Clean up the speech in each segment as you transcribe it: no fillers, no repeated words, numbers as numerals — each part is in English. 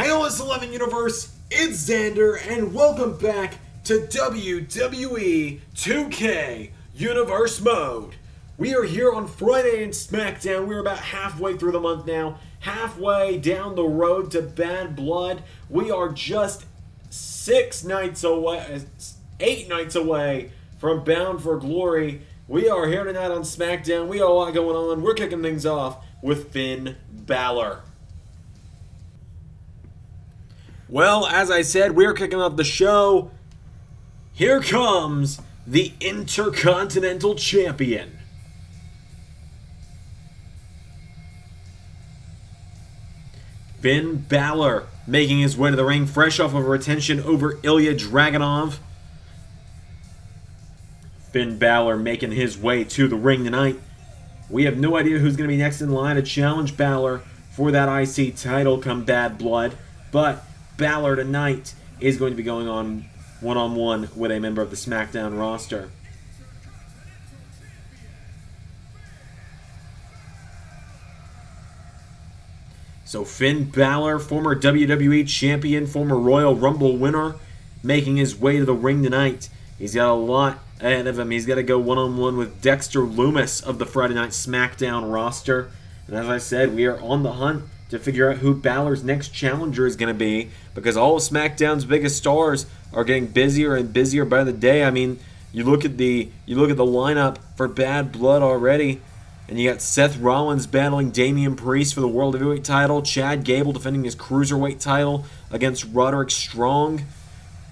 Hey LS11 Universe, it's Xander, and welcome back to WWE 2K Universe Mode. We are here on Friday in Smackdown. We're about halfway through the month now, halfway down the road to Bad Blood. We are just 8 nights away from Bound for Glory. We are here tonight on Smackdown. We got a lot going on. We're kicking things off with Finn Balor. Well, as I said, we're kicking off the show. Here comes the Intercontinental Champion. Finn Balor making his way to the ring, fresh off of a retention over Ilya Dragunov. Finn Balor making his way to the ring tonight. We have no idea who's going to be next in line to challenge Balor for that IC title come Bad Blood, but Balor tonight is going to be going on one-on-one with a member of the Smackdown roster. So Finn Balor, former WWE Champion, former Royal Rumble winner, making his way to the ring tonight. He's got a lot ahead of him. He's got to go one-on-one with Dexter Loomis of the Friday Night Smackdown roster. And as I said, we are on the hunt to figure out who Balor's next challenger is going to be, because all of SmackDown's biggest stars are getting busier and busier by the day. I mean, you look at the lineup for Bad Blood already, and you got Seth Rollins battling Damian Priest for the World Heavyweight title, Chad Gable defending his Cruiserweight title against Roderick Strong,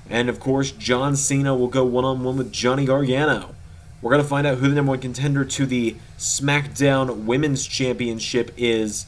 and of course John Cena will go one-on-one with Johnny Gargano. We're going to find out who the number one contender to the SmackDown Women's Championship is.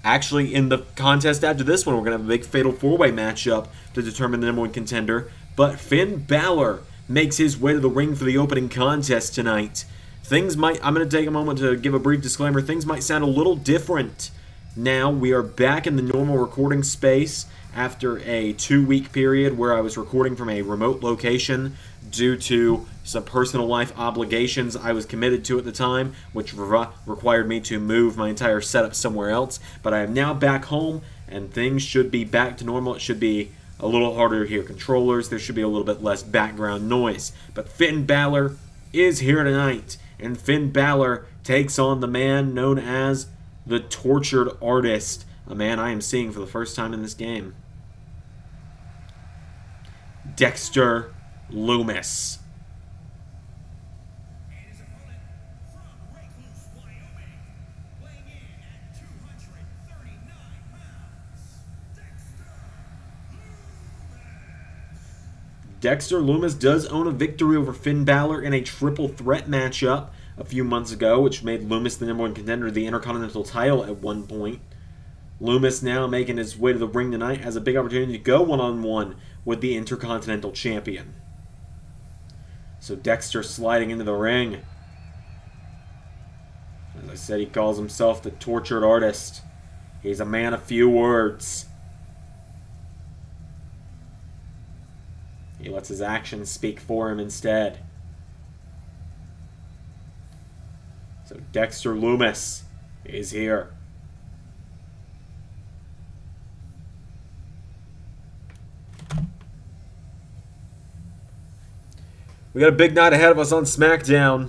Actually, in the contest after this one, we're going to have a big Fatal 4-Way matchup to determine the number one contender. But Finn Balor makes his way to the ring for the opening contest tonight. I'm going to take a moment to give a brief disclaimer. Things might sound a little different now. We are back in the normal recording space after a 2-week period where I was recording from a remote location due to some personal life obligations I was committed to at the time, which required me to move my entire setup somewhere else. But I am now back home, and things should be back to normal. It should be a little harder to hear controllers. There should be a little bit less background noise. But Finn Balor is here tonight, and Finn Balor takes on the man known as the Tortured Artist, a man I am seeing for the first time in this game. Dexter Loomis. Dexter Loomis does own a victory over Finn Balor in a triple threat matchup a few months ago, which made Loomis the number one contender to the Intercontinental title at one point. Loomis now making his way to the ring tonight has a big opportunity to go one-on-one with the Intercontinental Champion. So Dexter sliding into the ring. As I said, he calls himself the Tortured Artist. He's a man of few words. He lets his actions speak for him instead. So Dexter Loomis is here. We got a big night ahead of us on SmackDown.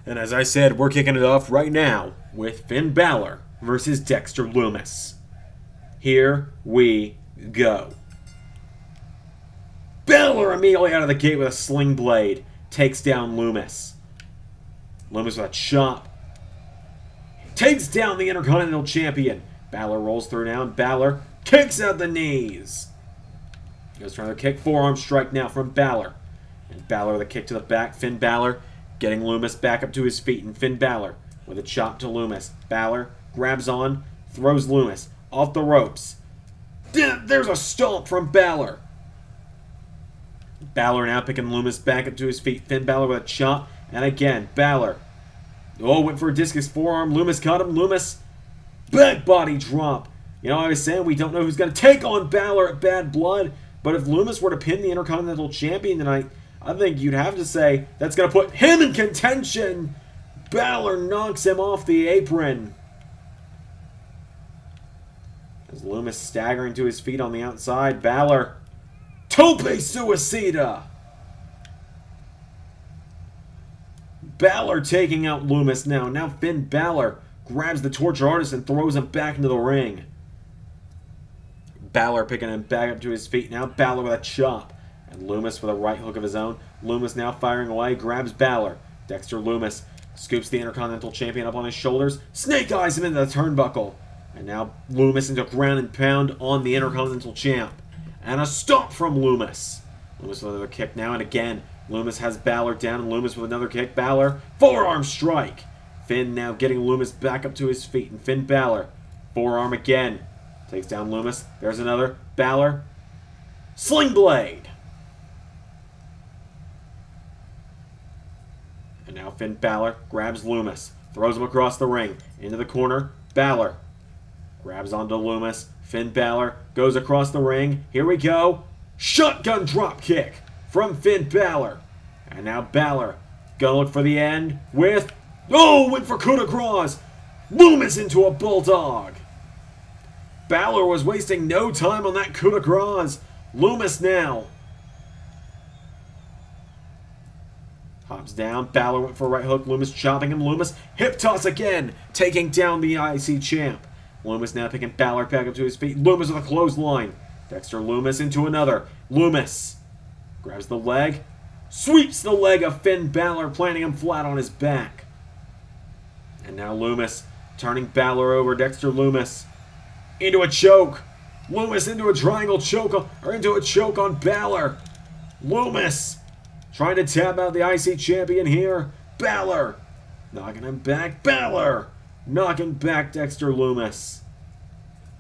And as I said, we're kicking it off right now with Finn Balor versus Dexter Loomis. Here we go. Balor immediately out of the gate with a sling blade takes down Loomis. Loomis with a chop. Takes down the Intercontinental Champion. Balor rolls through now, and Balor kicks out the knees. Goes for another kick, forearm strike now from Balor. And Balor with a kick to the back. Finn Balor getting Loomis back up to his feet, and Finn Balor with a chop to Loomis. Balor grabs on, throws Loomis off the ropes. There's a stomp from Balor. Balor now picking Loomis back up to his feet. Finn Balor with a chop, and again, Balor. Oh, went for a discus forearm. Loomis caught him. Loomis, back body drop. You know, I was saying we don't know who's going to take on Balor at Bad Blood, but if Loomis were to pin the Intercontinental Champion tonight, I think you'd have to say that's going to put him in contention. Balor knocks him off the apron. As Loomis staggering to his feet on the outside. Balor. Tope Suicida. Balor taking out Loomis now. Now Finn Balor grabs the Torture Artist and throws him back into the ring. Balor picking him back up to his feet. Now Balor with a chop. And Loomis with a right hook of his own. Loomis now firing away. Grabs Balor. Dexter Loomis scoops the Intercontinental Champion up on his shoulders. Snake eyes him into the turnbuckle. And now Loomis into ground and pound on the Intercontinental Champ. And a stomp from Loomis. Loomis with another kick now and again. Loomis has Balor down and Loomis with another kick. Balor, forearm strike. Finn now getting Loomis back up to his feet. And Finn Balor, forearm again. Takes down Loomis. There's another. Balor, Sling Blade. And now Finn Balor grabs Loomis. Throws him across the ring. Into the corner. Balor grabs onto Loomis. Finn Balor goes across the ring. Here we go. Shotgun drop kick from Finn Balor. And now Balor gonna look for the end with... Oh, went for coup de grace. Loomis into a bulldog. Balor was wasting no time on that coup de grace. Loomis now hops down. Balor went for a right hook. Loomis chopping him. Loomis hip toss again, taking down the IC champ. Loomis now picking Balor back up to his feet. Loomis with a clothesline. Dexter Loomis into another. Loomis grabs the leg, sweeps the leg of Finn Balor, planting him flat on his back. And now Loomis turning Balor over. Dexter Loomis into a choke. Loomis into a triangle choke, or into a choke on Balor. Loomis trying to tap out the IC champion here. Balor knocking him back. Balor knocking back Dexter Loomis.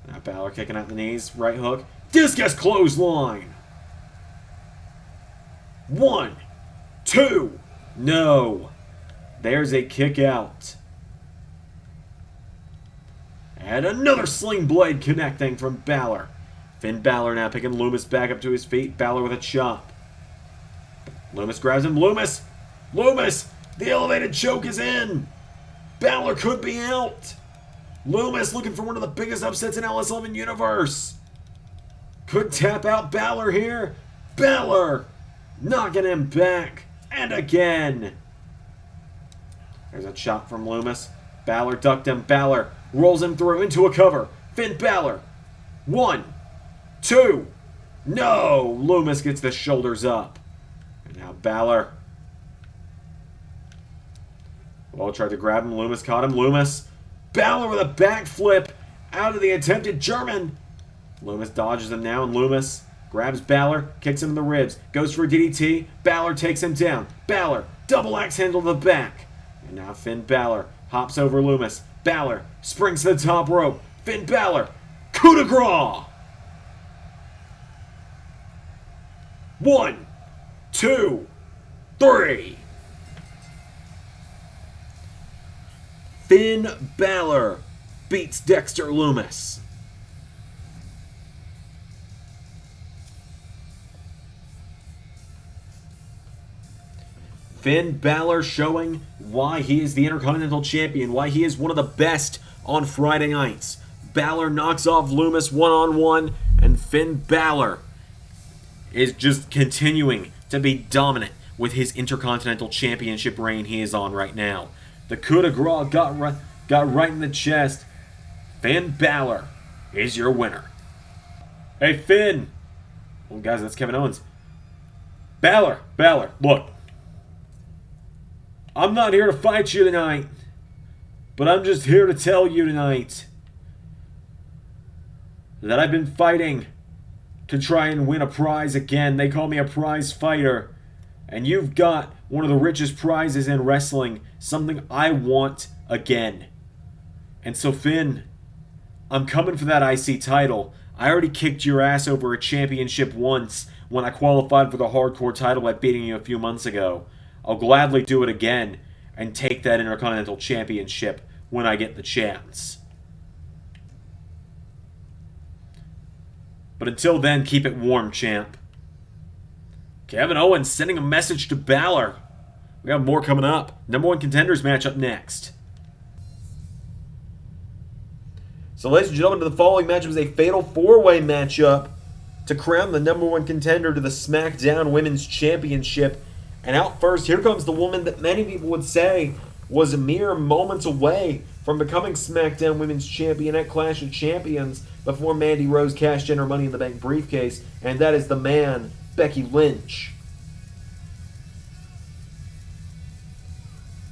Now Balor kicking out the knees. Right hook. Discus clothesline. 1, 2. No. There's a kick out. And another sling blade connecting from Balor. Finn Balor now picking Loomis back up to his feet. Balor with a chop. Loomis grabs him. Loomis! Loomis! The elevated choke is in! Balor could be out! Loomis looking for one of the biggest upsets in LS11 Universe! Could tap out Balor here. Balor knocking him back. And again. There's a chop from Loomis. Balor ducked him. Balor rolls him through into a cover. Finn Balor. 1, 2. No! Loomis gets the shoulders up. And now Balor. Well, tried to grab him. Loomis caught him. Loomis. Balor with a backflip out of the attempted German. Loomis dodges him now, and Loomis grabs Balor, kicks him in the ribs, goes for a DDT. Balor takes him down. Balor, double axe handle to the back. And now Finn Balor hops over Loomis. Balor springs to the top rope. Finn Balor, coup de grace. 1, 2, 3. Finn Balor beats Dexter Loomis. Finn Balor showing why he is the Intercontinental Champion, why he is one of the best on Friday nights. Balor knocks off Loomis one-on-one, and Finn Balor is just continuing to be dominant with his Intercontinental Championship reign he is on right now. The coup de grace got right in the chest. Finn Balor is your winner. Hey, Finn. Well, guys, that's Kevin Owens. Balor, look. I'm not here to fight you tonight, but I'm just here to tell you tonight that I've been fighting to try and win a prize again. They call me a prize fighter, and you've got one of the richest prizes in wrestling, something I want again. And so, Finn, I'm coming for that IC title. I already kicked your ass over a championship once when I qualified for the hardcore title by beating you a few months ago. I'll gladly do it again and take that Intercontinental Championship when I get the chance. But until then, keep it warm, champ. Kevin Owens sending a message to Balor. We have more coming up. Number one contenders match up next. So, ladies and gentlemen, the following match was a fatal four-way matchup to crown the number one contender to the Smackdown Women's Championship. And out first, here comes the woman that many people would say was a mere moments away from becoming SmackDown Women's Champion at Clash of Champions before Mandy Rose cashed in her Money in the Bank briefcase, and that is the man, Becky Lynch.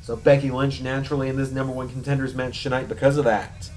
So Becky Lynch naturally in this number one contenders match tonight because of that.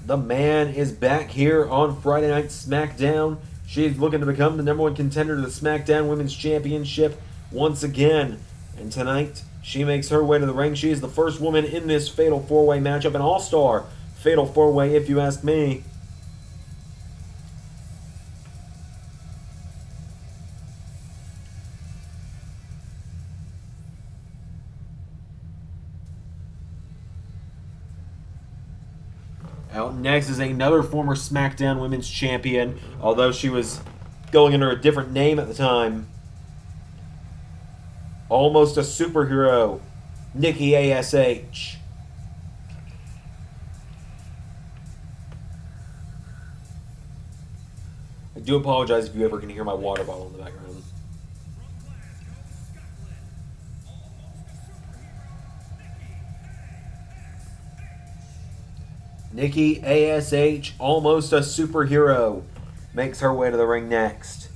The man is back here on Friday Night SmackDown. She is looking to become the number one contender to the SmackDown Women's Championship once again. And tonight, she makes her way to the ring. She is the first woman in this Fatal 4-Way matchup, an all-star Fatal 4-Way if you ask me. Out next is another former SmackDown Women's Champion, although she was going under a different name at the time. Almost a superhero, Nikki ASH. I do apologize if you ever can hear my water bottle in the background. Nikki ASH, almost a superhero, makes her way to the ring next.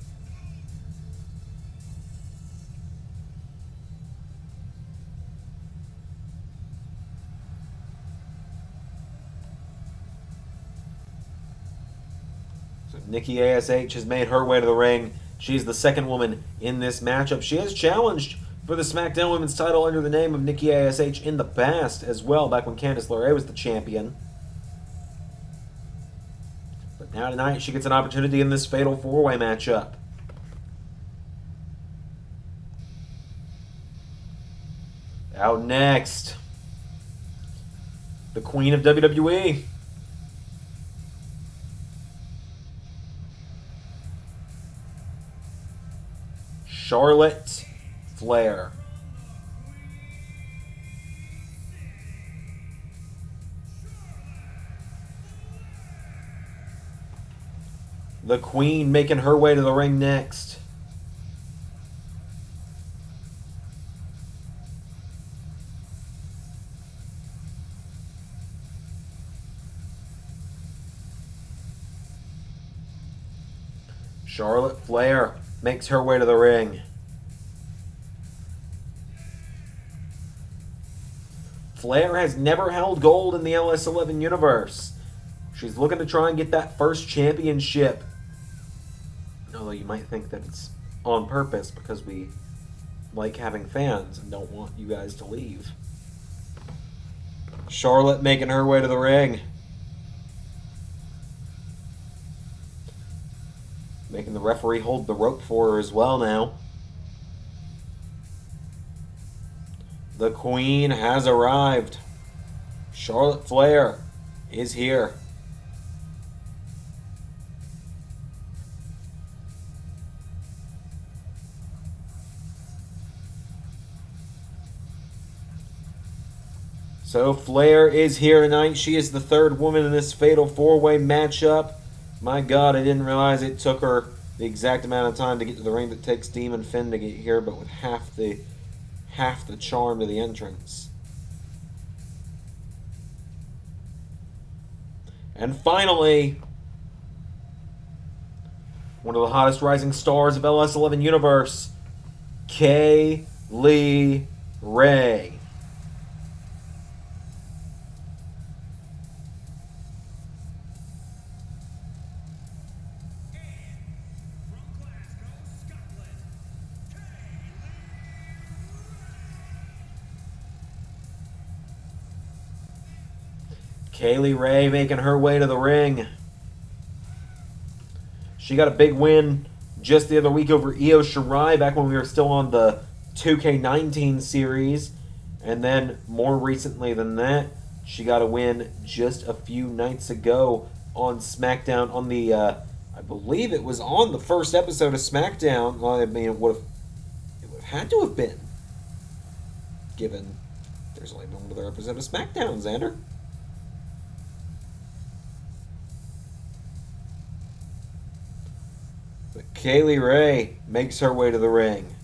So Nikki ASH has made her way to the ring. She's the second woman in this matchup. She has challenged for the SmackDown Women's title under the name of Nikki ASH in the past as well, back when Candice LeRae was the champion. Now tonight, she gets an opportunity in this Fatal 4-Way matchup. Out next, the Queen of WWE. Charlotte Flair. The Queen making her way to the ring next. Charlotte Flair makes her way to the ring. Flair has never held gold in the LS11 Universe. She's looking to try and get that first championship. Although you might think that it's on purpose because we like having fans and don't want you guys to leave. Charlotte making her way to the ring. Making the referee hold the rope for her as well now. The Queen has arrived. Charlotte Flair is here. So Flair is here tonight. She is the third woman in this Fatal 4-Way matchup. My God, I didn't realize it took her the exact amount of time to get to the ring that takes Demon Finn to get here, but with half the charm to the entrance. And finally, one of the hottest rising stars of LS11 Universe, Kaylee Ray. Kaylee Ray making her way to the ring. She got a big win just the other week over Io Shirai back when we were still on the 2K19 series. And then, more recently than that, she got a win just a few nights ago on SmackDown on the, I believe it was on the first episode of SmackDown. Well, I mean, it would have had to have been, given there's only been one other episode of SmackDown, Xander. But Kaylee Ray makes her way to the ring.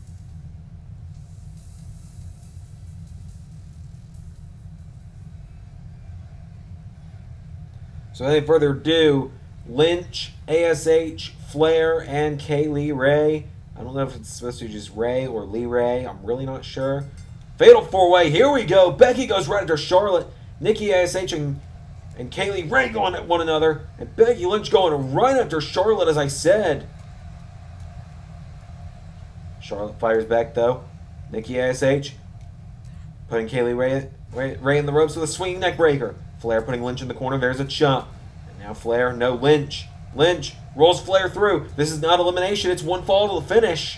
So without further ado, Lynch, ASH, Flair, and Kaylee Ray. I don't know if it's supposed to be just Ray or Lee Ray. I'm really not sure. Fatal 4-way. Here we go. Becky goes right after Charlotte. Nikki ASH and Kaylee Ray going at one another. And Becky Lynch going right after Charlotte, as I said. Charlotte fires back, though. Nikki ASH putting Kaylee Ray in the ropes with a swinging neck breaker. Flair putting Lynch in the corner. There's a chop. And now Flair. No, Lynch. Lynch rolls Flair through. This is not elimination. It's one fall to the finish.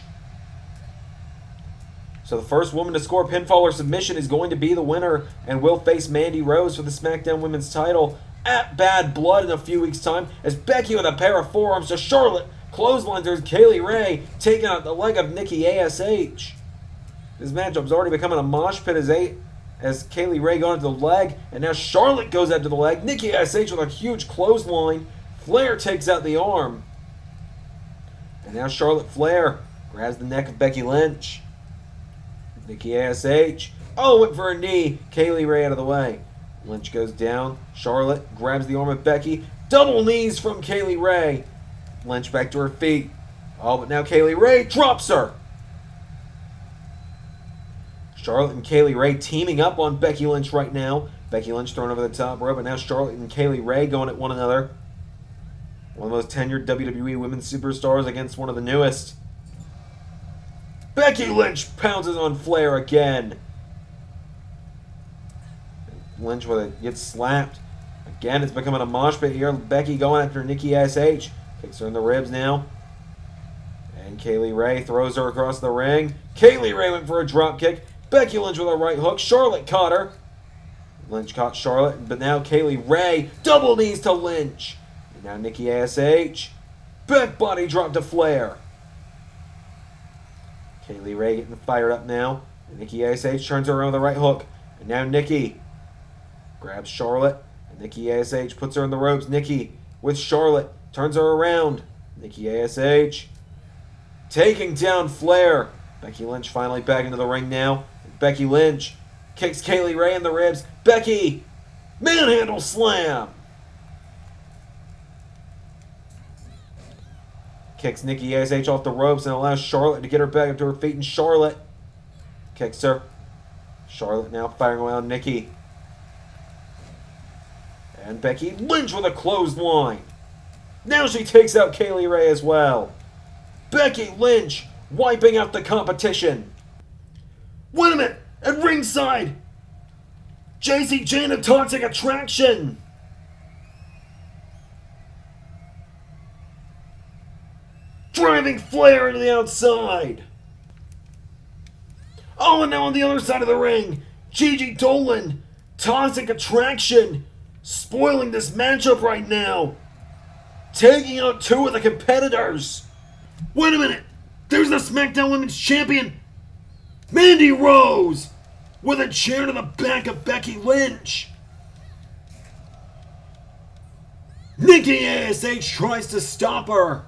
So the first woman to score a pinfall or submission is going to be the winner and will face Mandy Rose for the SmackDown Women's title at Bad Blood in a few weeks' time, as Becky with a pair of forearms to Charlotte clotheslines there's Kaylee Ray taking out the leg of Nikki ASH. This matchup's already becoming a mosh pit as Kaylee Ray going to the leg, and now Charlotte goes after the leg. Nikki ASH with a huge clothesline. Flair takes out the arm. And now Charlotte Flair grabs the neck of Becky Lynch. Nikki ASH. Oh, went for a knee. Kaylee Ray out of the way. Lynch goes down. Charlotte grabs the arm of Becky. Double knees from Kaylee Ray. Lynch back to her feet. Oh, but now Kaylee Ray drops her. Charlotte and Kaylee Ray teaming up on Becky Lynch right now. Becky Lynch thrown over the top rope, and now Charlotte and Kaylee Ray going at one another. One of the most tenured WWE women's superstars against one of the newest. Becky Lynch pounces on Flair again. Lynch gets slapped. Again, it's becoming a mosh pit here. Becky going after Nikki ASH. Kicks her in the ribs now. And Kaylee Ray throws her across the ring. Kaylee Ray went for a drop kick. Becky Lynch with a right hook. Charlotte caught her. Lynch caught Charlotte, but now Kaylee Ray double knees to Lynch. And now Nikki ASH. Back body drop to Flair. Kaylee Ray getting fired up now. And Nikki ASH turns her around with a right hook. And now Nikki grabs Charlotte. And Nikki ASH puts her in the ropes. Nikki with Charlotte turns her around. Nikki ASH taking down Flair. Becky Lynch finally back into the ring now. Becky Lynch kicks Kaylee Ray in the ribs. Becky, manhandle slam. Kicks Nikki ASH off the ropes and allows Charlotte to get her back up to her feet. And Charlotte kicks her. Charlotte now firing around Nikki. And Becky Lynch with a clothesline. Now she takes out Kaylee Ray as well. Becky Lynch wiping out the competition. Wait a minute! At ringside! JC Jane of Toxic Attraction! Driving Flair into the outside! Oh, and now on the other side of the ring, Gigi Dolan, Toxic Attraction, spoiling this matchup right now. Taking out two of the competitors. Wait a minute! There's the SmackDown Women's Champion, Mandy Rose, with a chair to the back of Becky Lynch. Nikki ASH tries to stop her.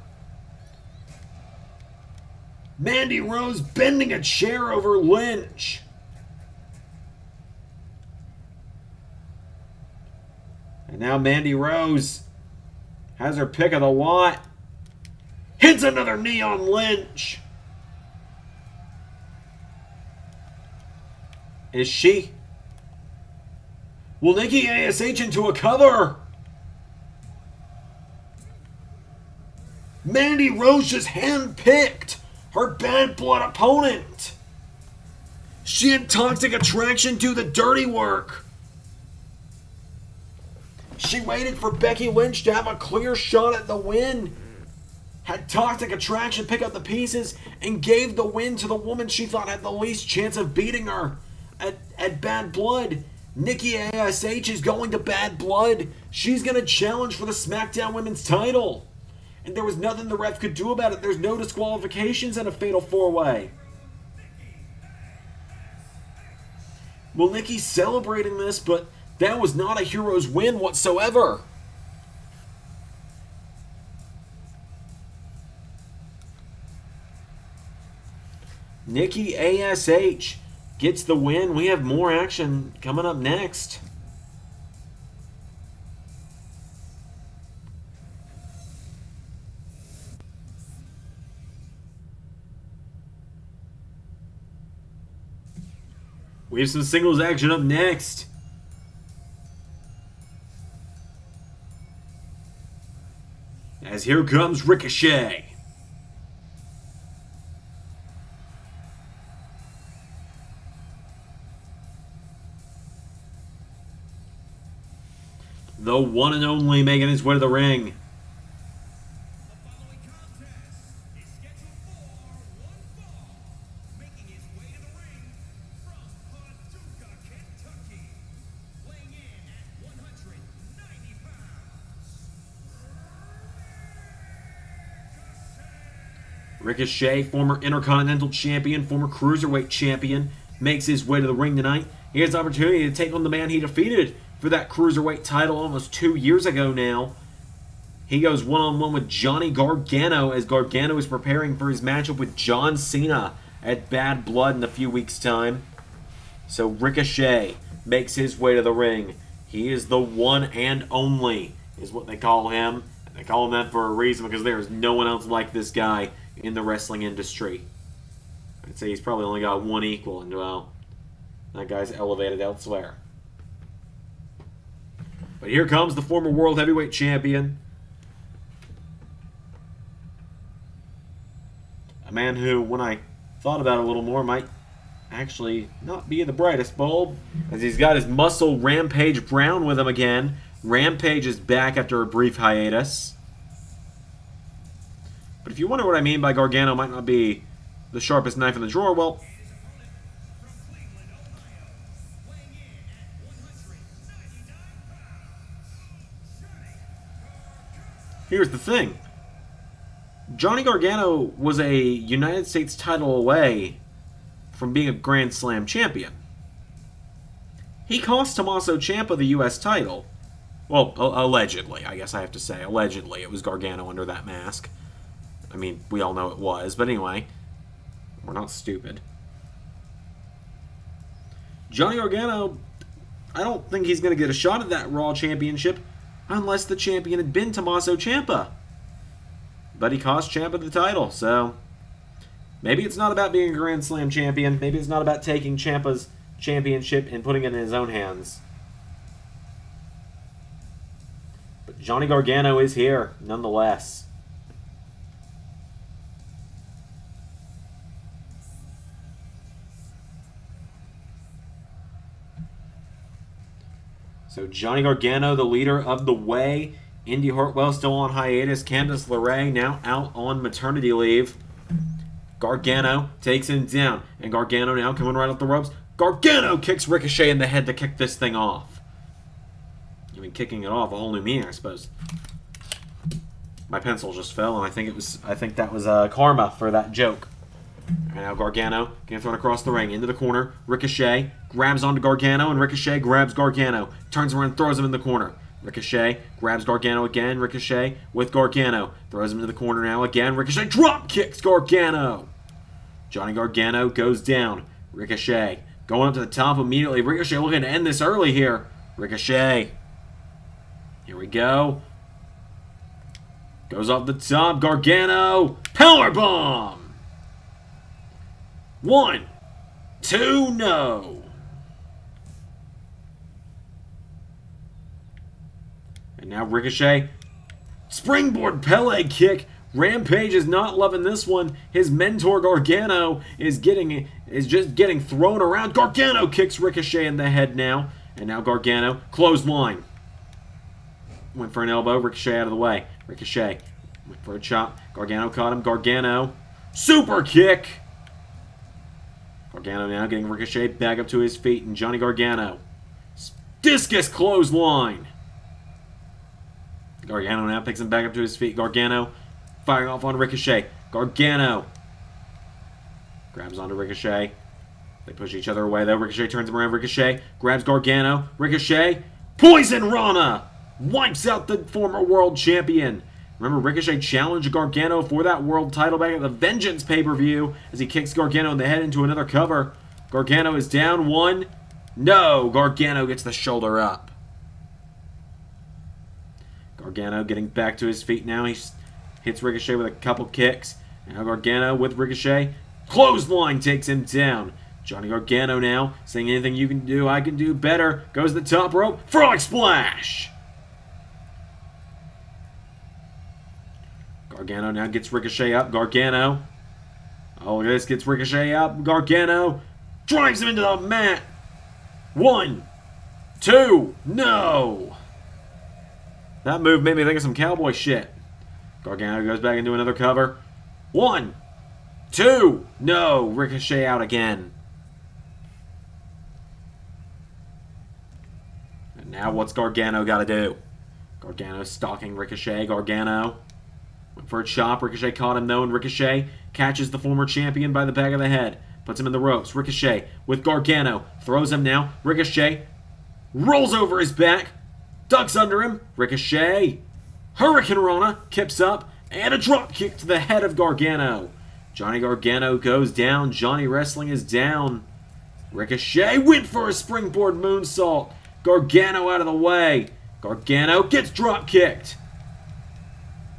Mandy Rose bending a chair over Lynch. And now Mandy Rose has her pick of the lot. Hits another knee on Lynch. Is she? Will Nikki ASH into a cover? Mandy Rose just handpicked her Bad Blood opponent. She and Toxic Attraction do the dirty work. She waited for Becky Lynch to have a clear shot at the win. Had Toxic Attraction pick up the pieces and gave the win to the woman she thought had the least chance of beating her. at Bad Blood. Nikki ASH is going to Bad Blood. She's going to challenge for the SmackDown Women's title. And there was nothing the ref could do about it. There's no disqualifications in a Fatal 4-Way. Well, Nikki's celebrating this, but that was not a hero's win whatsoever. Nikki ASH gets the win. We have more action coming up next. We have some singles action up next. As here comes Ricochet. The one and only making his way to the ring. Ricochet, former Intercontinental Champion, former Cruiserweight Champion, makes his way to the ring tonight. He has the opportunity to take on the man he defeated for that Cruiserweight title almost 2 years ago now. He goes one-on-one with Johnny Gargano as Gargano is preparing for his matchup with John Cena at Bad Blood in a few weeks' time. So Ricochet makes his way to the ring. He is the one and only, is what they call him. And they call him that for a reason, because there is no one else like this guy in the wrestling industry. I'd say he's probably only got one equal, and well, that guy's elevated elsewhere. But here comes the former World Heavyweight Champion. A man who, when I thought about it a little more, might actually not be the brightest bulb, as he's got his muscle Rampage Brown with him again. Rampage is back after a brief hiatus. But if you wonder what I mean by Gargano might not be the sharpest knife in the drawer, well, here's the thing. Johnny Gargano was a United States title away from being a Grand Slam champion. He cost Tommaso Ciampa the U.S. title. Well, allegedly, I guess I have to say. Allegedly, it was Gargano under that mask. I mean, we all know it was, but anyway, we're not stupid. Johnny Gargano, I don't think he's going to get a shot at that Raw Championship unless the champion had been Tommaso Ciampa. But he cost Ciampa the title, so maybe it's not about being a Grand Slam champion. Maybe it's not about taking Ciampa's championship and putting it in his own hands. But Johnny Gargano is here, nonetheless. So Johnny Gargano, the leader of the Way. Indy Hartwell still on hiatus. Candice LeRae now out on maternity leave. Gargano takes him down. And Gargano now coming right up the ropes. Gargano kicks Ricochet in the head to kick this thing off. I mean, kicking it off, a whole new meaning, I suppose. My pencil just fell, and I think that was karma for that joke. And now Gargano getting thrown across the ring into the corner. Ricochet grabs onto Gargano, and Ricochet grabs Gargano. Turns around and throws him in the corner. Ricochet grabs Gargano again. Ricochet with Gargano. Throws him into the corner now again. Ricochet drop kicks Gargano. Johnny Gargano goes down. Ricochet going up to the top immediately. Ricochet looking to end this early here. Ricochet. Here we go. Goes off the top. Gargano. Powerbomb. 1, 2, no. And now Ricochet. Springboard Pele kick. Rampage is not loving this one. His mentor Gargano is just getting thrown around. Gargano kicks Ricochet in the head now. And now Gargano. Clothesline. Went for an elbow. Ricochet out of the way. Ricochet went for a chop. Gargano caught him. Gargano. Super kick. Gargano now getting Ricochet back up to his feet, and Johnny Gargano. Discus clothesline. Gargano now picks him back up to his feet. Gargano firing off on Ricochet. Gargano grabs onto Ricochet. They push each other away, though. Ricochet turns him around. Ricochet grabs Gargano. Ricochet. Poison Rana wipes out the former world champion. Remember, Ricochet challenged Gargano for that world title back at the Vengeance pay-per-view as he kicks Gargano in the head into another cover. Gargano is down one. No, Gargano gets the shoulder up. Gargano getting back to his feet now. He hits Ricochet with a couple kicks. Now Gargano with Ricochet. Clothesline takes him down. Johnny Gargano now saying, anything you can do, I can do better. Goes to the top rope. Frog Splash! Gargano now gets Ricochet up. Gargano. Oh, this gets Ricochet up. Gargano drives him into the mat. 1, 2, no! That move made me think of some cowboy shit. Gargano goes back into another cover. 1, 2, no! Ricochet out again. And now what's Gargano got to do? Gargano stalking Ricochet. Gargano went for a chop. Ricochet caught him though, and Ricochet catches the former champion by the back of the head. Puts him in the ropes. Ricochet with Gargano. Throws him now. Ricochet rolls over his back. Ducks under him. Ricochet. Hurricane Rana kips up. And a drop kick to the head of Gargano. Johnny Gargano goes down. Johnny Wrestling is down. Ricochet went for a springboard moonsault. Gargano out of the way. Gargano gets drop kicked.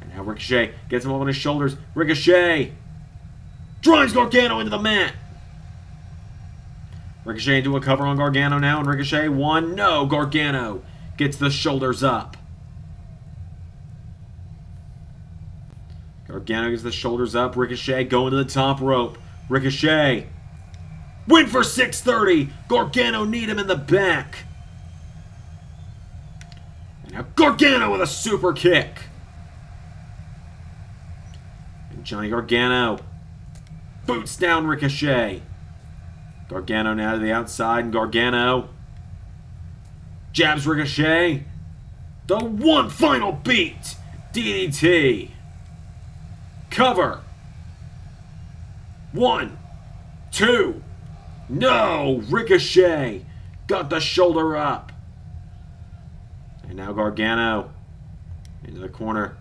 And now Ricochet gets him up on his shoulders. Ricochet drives Gargano into the mat. Ricochet into a cover on Gargano now, and Ricochet won. No, Gargano gets the shoulders up. Gargano gets the shoulders up. Ricochet going to the top rope. Ricochet win for 630. Gargano need him in the back. And now Gargano with a super kick. And Johnny Gargano boots down Ricochet. Gargano now to the outside, and Gargano jabs Ricochet. The one final beat. DDT. Cover. 1, 2. No. Ricochet got the shoulder up. And now Gargano into the corner.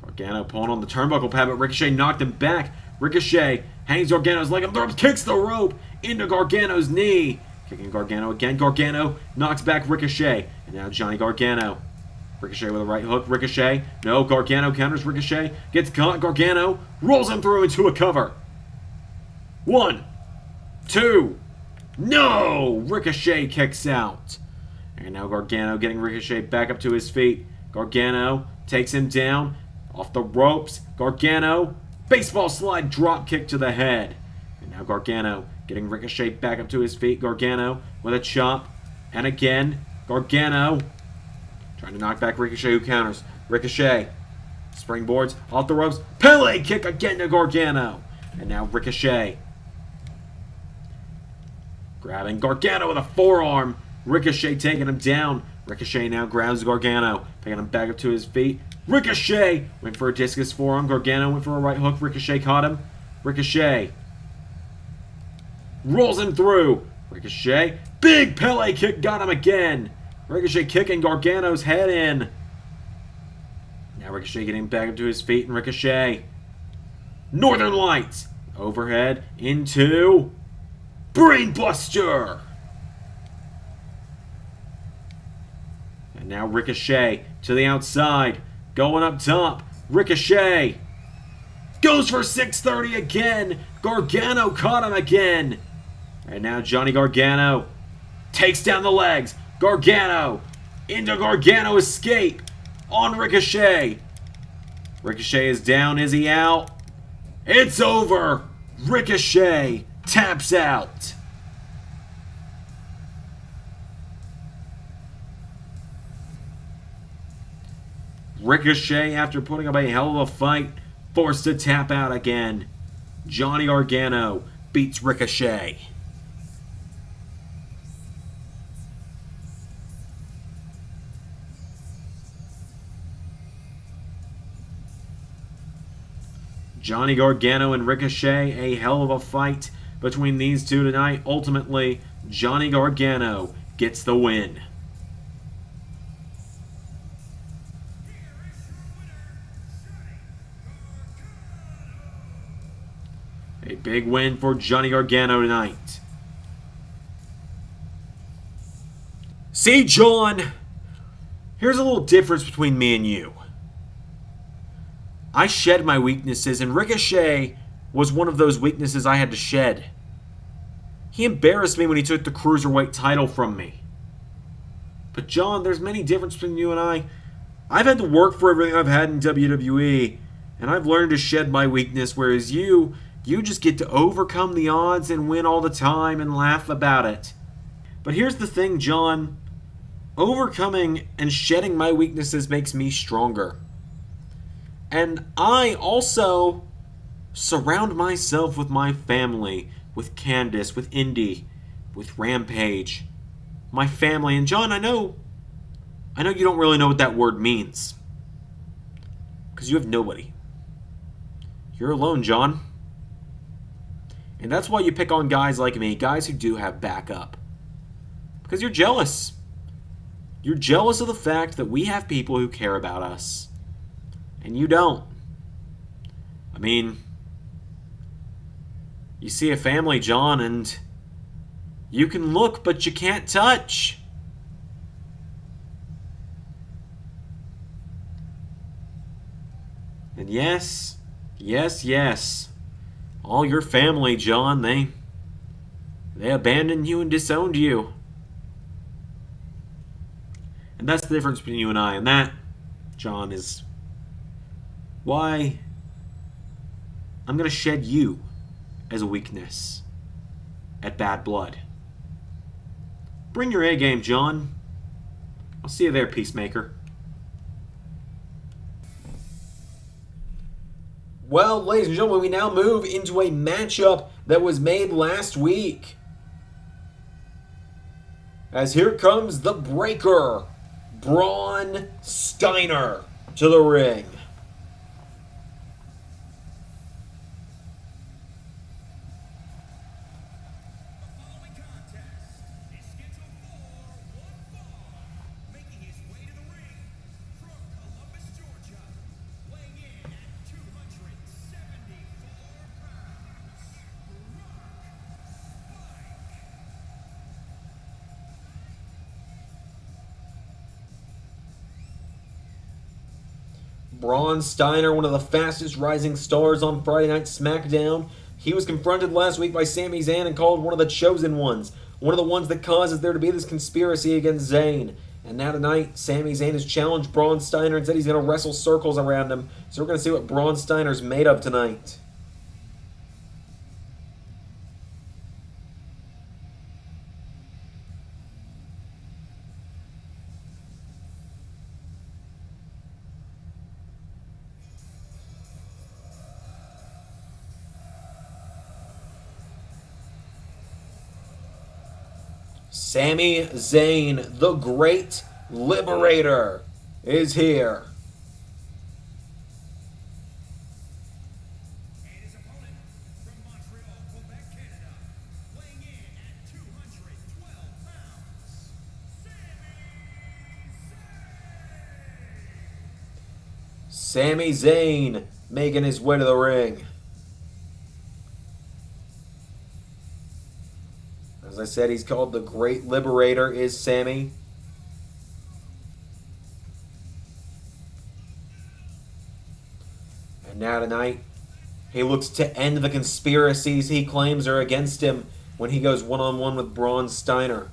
Gargano pulling on the turnbuckle pad, but Ricochet knocked him back. Ricochet hangs Gargano's leg up the ropes, kicks the rope into Gargano's knee. Kicking Gargano again. Gargano knocks back Ricochet. And now Johnny Gargano. Ricochet with a right hook. Ricochet. No, Gargano counters Ricochet. Gets caught. Gargano rolls him through into a cover. 1, 2. No! Ricochet kicks out. And now Gargano getting Ricochet back up to his feet. Gargano takes him down off the ropes. Gargano. Baseball slide drop kick to the head. And now Gargano getting Ricochet back up to his feet. Gargano with a chop. And again, Gargano trying to knock back Ricochet, who counters. Ricochet springboards off the ropes. Pele kick again to Gargano. And now Ricochet grabbing Gargano with a forearm. Ricochet taking him down. Ricochet now grabs Gargano, picking him back up to his feet. Ricochet went for a discus forearm. Gargano went for a right hook. Ricochet caught him. Ricochet rolls him through. Ricochet. Big Pele kick got him again. Ricochet kicking Gargano's head in. Now Ricochet getting back up to his feet, and Ricochet. Northern Lights. Overhead into Brainbuster. And now Ricochet to the outside. Going up top. Ricochet goes for 630 again. Gargano caught him again. And now Johnny Gargano takes down the legs. Gargano into Gargano escape on Ricochet. Ricochet is down. Is he out? It's over. Ricochet taps out. Ricochet, after putting up a hell of a fight, forced to tap out again. Johnny Gargano beats Ricochet. Johnny Gargano and Ricochet, a hell of a fight between these two tonight. Ultimately, Johnny Gargano gets the win. A big win for Johnny Gargano tonight. See, John, here's a little difference between me and you. I shed my weaknesses, and Ricochet was one of those weaknesses I had to shed. He embarrassed me when he took the Cruiserweight title from me. But John, there's many differences between you and I. I've had to work for everything I've had in WWE, and I've learned to shed my weakness, whereas you just get to overcome the odds and win all the time and laugh about it. But here's the thing, John. Overcoming and shedding my weaknesses makes me stronger. And I also surround myself with my family, with Candace, with Indy, with Rampage. My family. And John, I know you don't really know what that word means. Because you have nobody. You're alone, John. And that's why you pick on guys like me, guys who do have backup. Because you're jealous. You're jealous of the fact that we have people who care about us. And you don't. I mean, you see a family, John, and you can look, but you can't touch. And yes, all your family, John, they abandoned you and disowned you. And that's the difference between you and I. And that, John, is why I'm going to shed you as a weakness at Bad Blood. Bring your A game, John. I'll see you there, Peacemaker. Well, ladies and gentlemen, we now move into a matchup that was made last week. As here comes the Breaker, Bron Steiner, to the ring. Bron Steiner, one of the fastest rising stars on Friday Night Smackdown. He was confronted last week by Sami Zayn and called one of the chosen ones. One of the ones that causes there to be this conspiracy against Zayn. And now tonight, Sami Zayn has challenged Bron Steiner and said he's going to wrestle circles around him. So we're going to see what Bron Steiner's made of tonight. Sami Zayn, the Great Liberator, is here. And his opponent from Montreal, Quebec, Canada, weighing in at 212 pounds, Sami Zayn making his way to the ring. As I said, he's called the Great Liberator, is Sami. And now tonight, he looks to end the conspiracies he claims are against him when he goes one-on-one with Bron Steiner.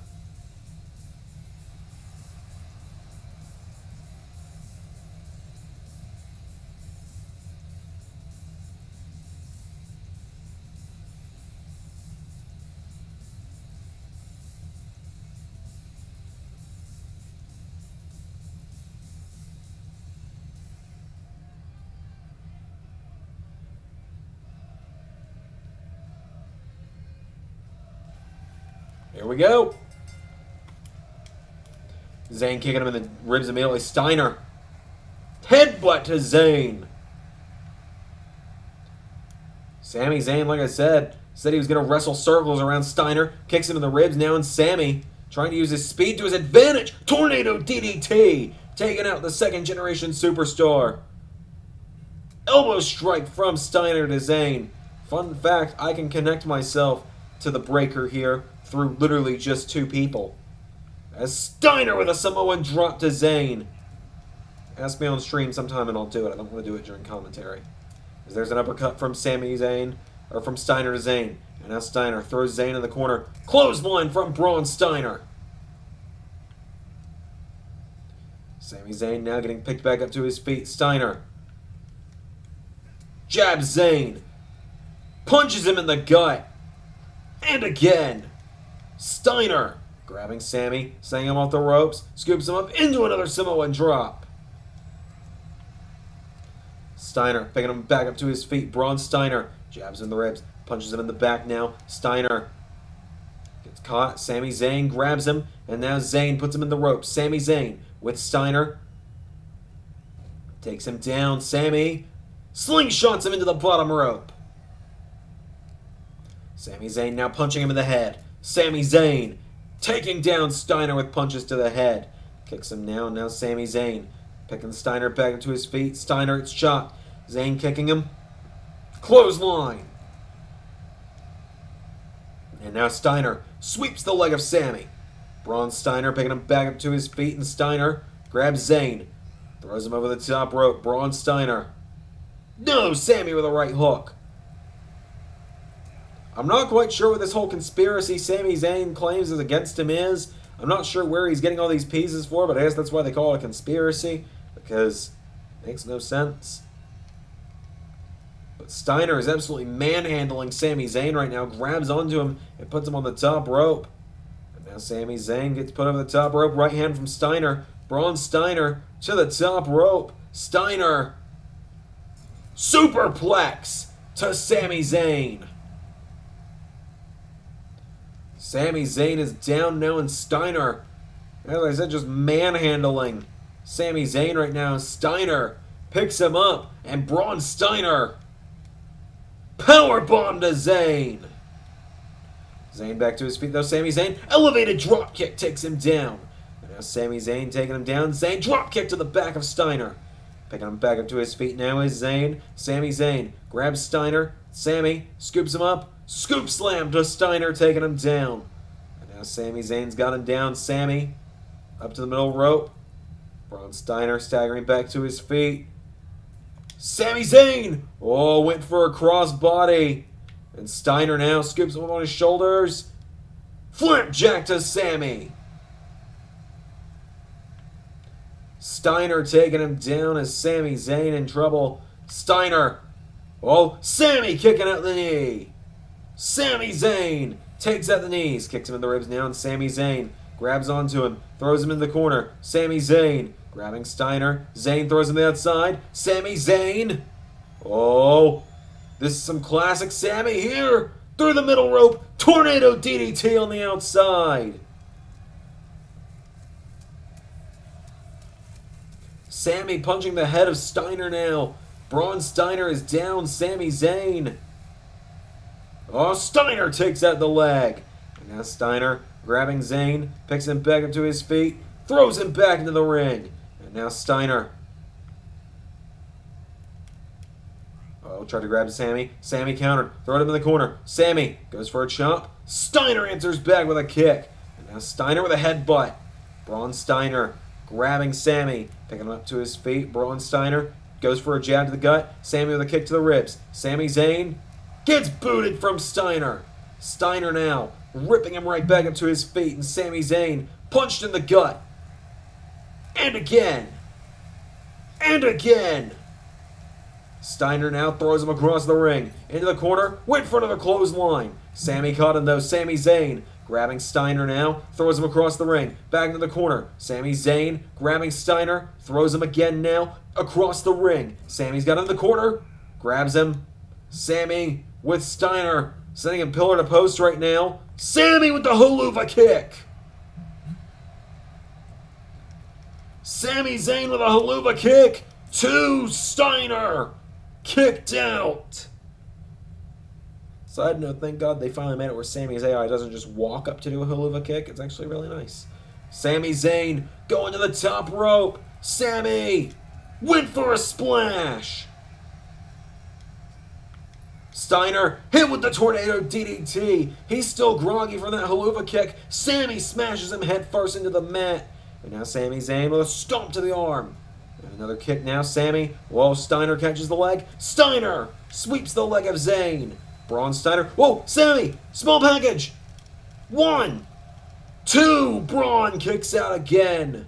Here we go. Zayn kicking him in the ribs immediately. Steiner. Headbutt to Zayn. Sami Zayn, like I said he was going to wrestle circles around Steiner. Kicks him in the ribs now, and Sami trying to use his speed to his advantage. Tornado DDT. Taking out the second generation superstar. Elbow strike from Steiner to Zayn. Fun fact, I can connect myself to the breaker here through literally just 2 people. As Steiner with a Samoan drop to Zayn. Ask me on stream sometime and I'll do it. I don't want to do it during commentary. As there's an uppercut from Sami Zayn, or from Steiner to Zayn. And now Steiner throws Zayn in the corner. Clothesline from Bron Steiner. Sami Zayn now getting picked back up to his feet. Steiner. Jabs Zayn. Punches him in the gut. And again. Steiner grabbing Sami, setting him off the ropes, scoops him up into another Samoan drop. Steiner picking him back up to his feet. Bron Steiner jabs him in the ribs, punches him in the back now. Steiner gets caught. Sami Zayn grabs him, and now Zayn puts him in the ropes. Sami Zayn with Steiner. Takes him down. Sami slingshots him into the bottom rope. Sami Zayn now punching him in the head. Sami Zayn taking down Steiner with punches to the head. Kicks him now. Now Sami Zayn picking Steiner back up to his feet. Steiner gets shot. Zayn kicking him. Clothesline. And now Steiner sweeps the leg of Sami. Bron Steiner picking him back up to his feet, and Steiner grabs Zayn. Throws him over the top rope. Bron Steiner. No, Sami with a right hook. I'm not quite sure what this whole conspiracy Sami Zayn claims is against him is. I'm not sure where he's getting all these pieces for, but I guess that's why they call it a conspiracy, because it makes no sense. But Steiner is absolutely manhandling Sami Zayn right now, grabs onto him and puts him on the top rope. And now Sami Zayn gets put over the top rope, right hand from Steiner. Bron Steiner to the top rope. Steiner superplex to Sami Zayn. Sami Zayn is down now, and Steiner, as I said, just manhandling Sami Zayn right now. Steiner picks him up, and Bron Steiner powerbomb to Zayn. Zayn back to his feet though. Sami Zayn, elevated dropkick takes him down. And now Sami Zayn taking him down. Zayn dropkick to the back of Steiner. Picking him back up to his feet now is Zayn. Sami Zayn grabs Steiner. Sami scoops him up. Scoop slam to Steiner, taking him down. And now Sami Zayn's got him down. Sami up to the middle rope. Bron Steiner staggering back to his feet. Sami Zayn! Oh, went for a crossbody. And Steiner now scoops him up on his shoulders. Flapjack to Sami. Steiner taking him down as Sami Zayn in trouble. Steiner. Oh, Sami kicking out the knee. Sami Zayn takes out the knees. Kicks him in the ribs now, and Sami Zayn grabs onto him. Throws him in the corner. Sami Zayn grabbing Steiner. Zayn throws him to the outside. Sami Zayn. Oh, this is some classic Sami here. Through the middle rope. Tornado DDT on the outside. Sami punching the head of Steiner now. Bron Steiner is down. Sami Zayn. Oh, Steiner takes out the leg. And now Steiner grabbing Zayn. Picks him back up to his feet. Throws him back into the ring. And now Steiner. Oh, tried to grab Sami. Sami countered. Throw him in the corner. Sami goes for a chop. Steiner answers back with a kick. And now Steiner with a headbutt. Bron Steiner grabbing Sami. Picking him up to his feet. Bron Steiner goes for a jab to the gut. Sami with a kick to the ribs. Sami Zayn gets booted from Steiner. Steiner now ripping him right back up to his feet. And Sami Zayn punched in the gut. And again. And again. Steiner now throws him across the ring. Into the corner. Went for another clothesline. Sami caught him though. Sami Zayn grabbing Steiner now. Throws him across the ring. Back into the corner. Sami Zayn grabbing Steiner. Throws him again now. Across the ring. Sami's got him in the corner. Grabs him. Sami with Steiner. Sending him pillar to post right now. Sami with the haluva kick. Sami Zayn with a haluva kick to Steiner. Kicked out. Side note, thank God they finally made it where Sami's AI doesn't just walk up to do a haluva kick. It's actually really nice. Sami Zayn going to the top rope. Sami went for a splash. Steiner hit with the tornado DDT. He's still groggy from that haluva kick. Sami smashes him head first into the mat. And now Sami Zayn with a stomp to the arm. And another kick now. Sami. Whoa, Steiner catches the leg. Steiner sweeps the leg of Zayn. Bron Steiner. Whoa, Sami. Small package. 1, 2. Braun kicks out again.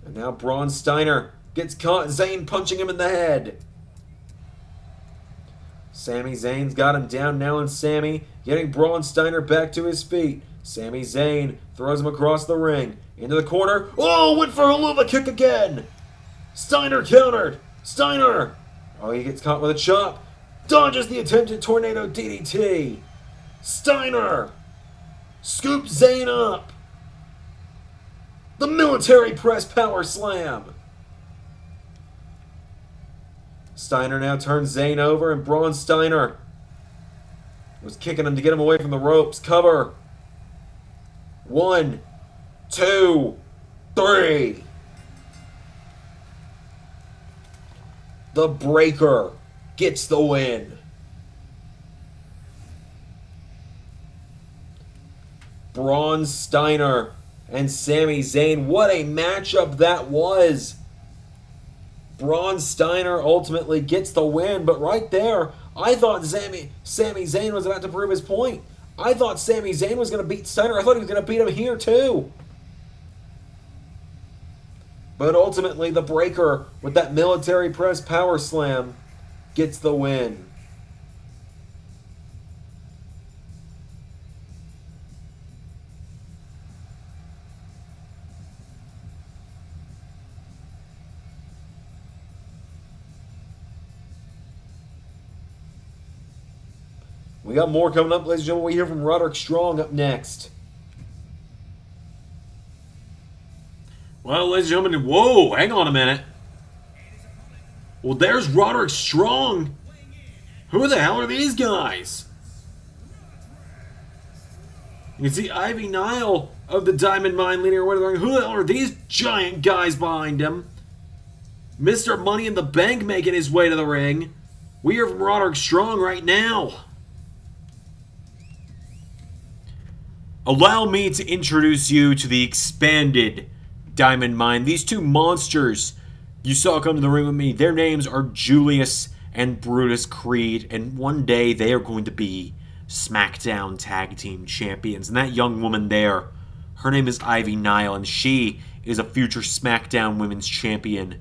And now Bron Steiner gets caught. Zayn punching him in the head. Sami Zayn's got him down now, and Sami getting Bron Steiner back to his feet. Sami Zayn throws him across the ring. Into the corner. Oh, went for a haluva kick again. Steiner countered. Steiner. Oh, he gets caught with a chop. Dodges the attempted tornado DDT. Steiner scoops Zayn up. The military press power slam. Steiner now turns Zayn over, and Bron Steiner was kicking him to get him away from the ropes. Cover. 1, 2, 3. The Breaker gets the win. Bron Steiner and Sami Zayn. What a matchup that was. Bron Steiner ultimately gets the win, but right there, I thought Sami Zayn was about to prove his point. I thought Sami Zayn was going to beat Steiner. I thought he was going to beat him here too. But ultimately, the Breaker, with that military press power slam, gets the win. We got more coming up, ladies and gentlemen. We hear from Roderick Strong up next. Well, ladies and gentlemen, whoa, hang on a minute. Well, there's Roderick Strong. Who the hell are these guys? You can see Ivy Nile of the Diamond Mine leading away to the ring. Who the hell are these giant guys behind him? Mr. Money in the Bank making his way to the ring. We hear from Roderick Strong right now. Allow me to introduce you to the expanded Diamond Mine. These two monsters you saw come to the ring with me, their names are Julius and Brutus Creed, and one day they are going to be Smackdown Tag Team Champions. And that young woman there, her name is Ivy Nile, and she is a future Smackdown Women's Champion.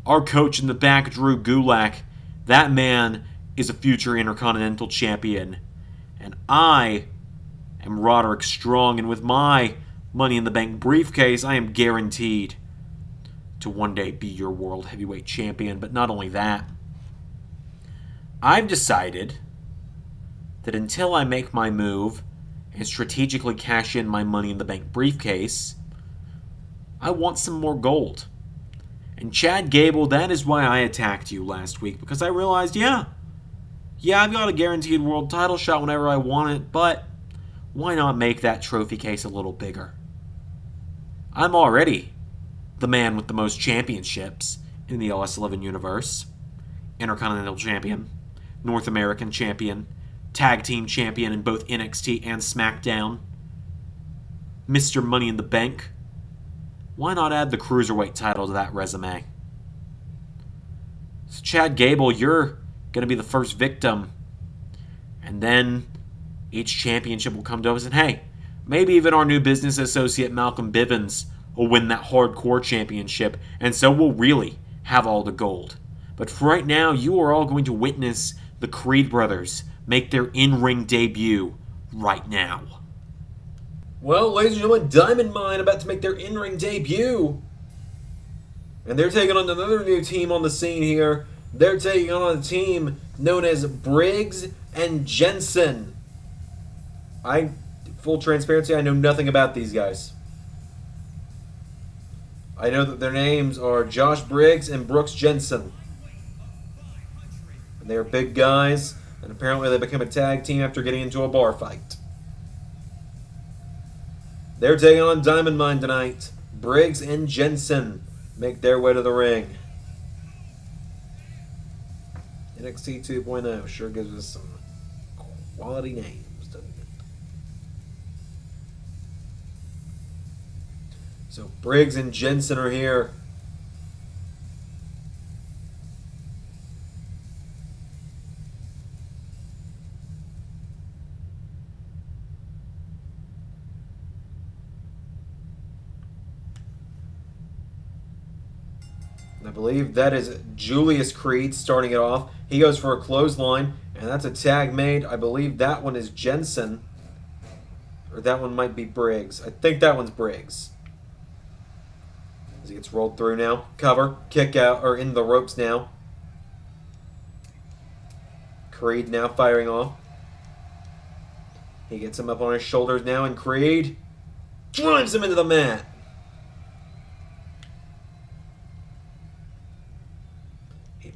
Our coach in the back, Drew Gulak, that man is a future Intercontinental Champion. And I am Roderick Strong, and with my Money in the Bank briefcase, I am guaranteed to one day be your World Heavyweight Champion. But not only that, I've decided that until I make my move and strategically cash in my Money in the Bank briefcase, I want some more gold. And Chad Gable, that is why I attacked you last week, because I realized, yeah, I've got a guaranteed world title shot whenever I want it, but why not make that trophy case a little bigger? I'm already the man with the most championships in the LS11 Universe. Intercontinental Champion, North American Champion, Tag Team Champion in both NXT and SmackDown, Mr. Money in the Bank. Why not add the Cruiserweight title to that resume? So Chad Gable, you're going to be the first victim. And then each championship will come to us, and hey, maybe even our new business associate Malcolm Bivens will win that hardcore championship, and so we'll really have all the gold. But for right now, you are all going to witness the Creed brothers make their in-ring debut right now. Well, ladies and gentlemen, Diamond Mine about to make their in-ring debut. And they're taking on another new team on the scene here. They're taking on a team known as Briggs and Jensen. Full transparency, I know nothing about these guys. I know that their names are Josh Briggs and Brooks Jensen. And they are big guys, and apparently they became a tag team after getting into a bar fight. They're taking on Diamond Mine tonight. Briggs and Jensen make their way to the ring. NXT 2.0 sure gives us some quality names, doesn't it? So Briggs and Jensen are here. I believe that is Julius Creed starting it off. He goes for a clothesline, and that's a tag made. I believe that one is Jensen. Or that one might be Briggs. I think that one's Briggs. As he gets rolled through now. Cover, kick out, or in the ropes now. Creed now firing off. He gets him up on his shoulders now, and Creed drives him into the mat.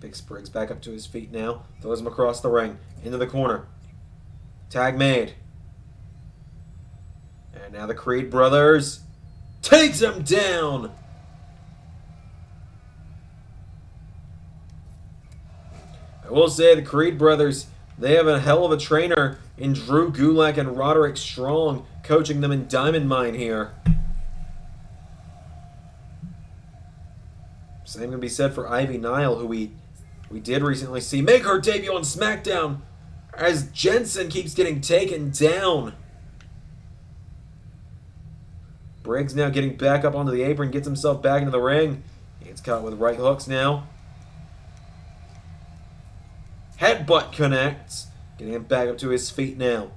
Picks Briggs back up to his feet now. Throws him across the ring. Into the corner. Tag made. And now the Creed brothers takes him down. I will say the Creed brothers, they have a hell of a trainer in Drew Gulak and Roderick Strong coaching them in Diamond Mine here. Same can be said for Ivy Nile, who we did recently see make her debut on Smackdown as Jensen keeps getting taken down. Briggs now getting back up onto the apron, gets himself back into the ring. He gets caught with right hooks now. Headbutt connects, getting him back up to his feet now.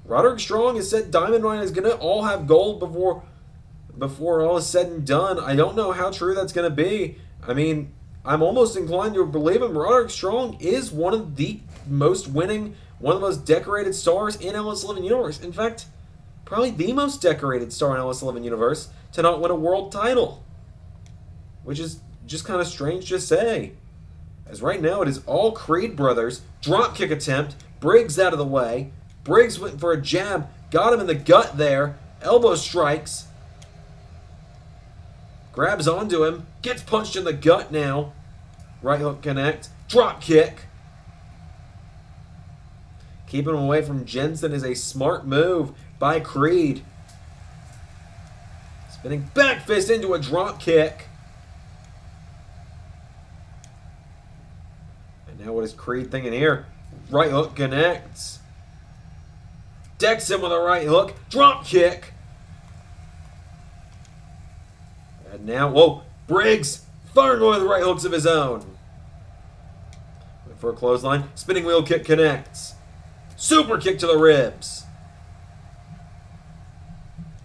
Roderick Strong has said Diamond Mine is going to all have gold before all is said and done. I don't know how true that's going to be. I mean, I'm almost inclined to believe him. Roderick Strong is one of the most winning, one of the most decorated stars in LS11 Universe. In fact, probably the most decorated star in LS11 Universe to not win a world title. Which is just kind of strange to say. As right now it is all Creed brothers. Dropkick attempt. Briggs out of the way. Briggs went for a jab. Got him in the gut there. Elbow strikes. Grabs onto him. Gets punched in the gut now. Right hook connect. Drop kick. Keeping him away from Jensen is a smart move by Creed. Spinning back fist into a drop kick. And now what is Creed thinking here? Right hook connects. Decks him with a right hook. Drop kick. And now, whoa, Briggs firing away with right hooks of his own. Wait for a clothesline. Spinning wheel kick connects. Super kick to the ribs.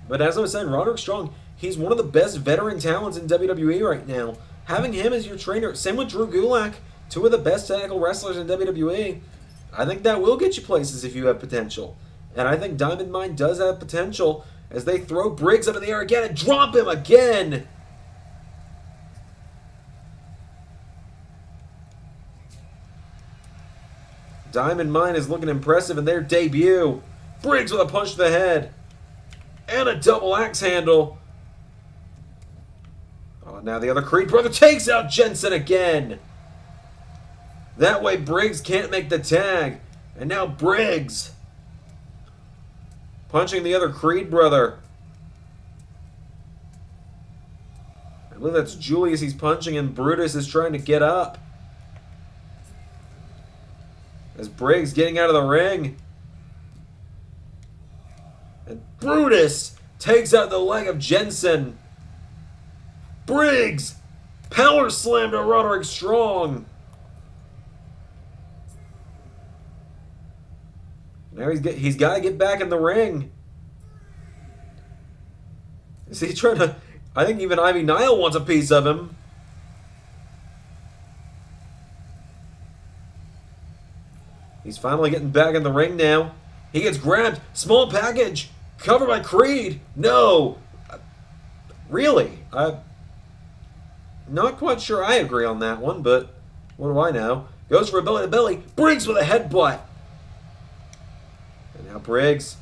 But as I was saying, Roderick Strong, he's one of the best veteran talents in WWE right now. Having him as your trainer, same with Drew Gulak, two of the best technical wrestlers in WWE, I think that will get you places if you have potential. And I think Diamond Mine does have potential as they throw Briggs up in the air again and drop him again. Diamond Mine is looking impressive in their debut. Briggs with a punch to the head. And a double axe handle. Oh, now the other Creed brother takes out Jensen again. That way Briggs can't make the tag. And now Briggs punching the other Creed brother. I believe that's Julius he's punching, and Brutus is trying to get up. As Briggs getting out of the ring. And Brutus takes out the leg of Jensen. Briggs power slam to Roderick Strong. Now he's got to get back in the ring. Is he trying to... I think even Ivy Nile wants a piece of him. He's finally getting back in the ring now. He gets grabbed. Small package. Covered by Creed. No. Really? I'm not quite sure I agree on that one, but what do I know? Goes for a belly to belly. Briggs with a headbutt. And now Briggs.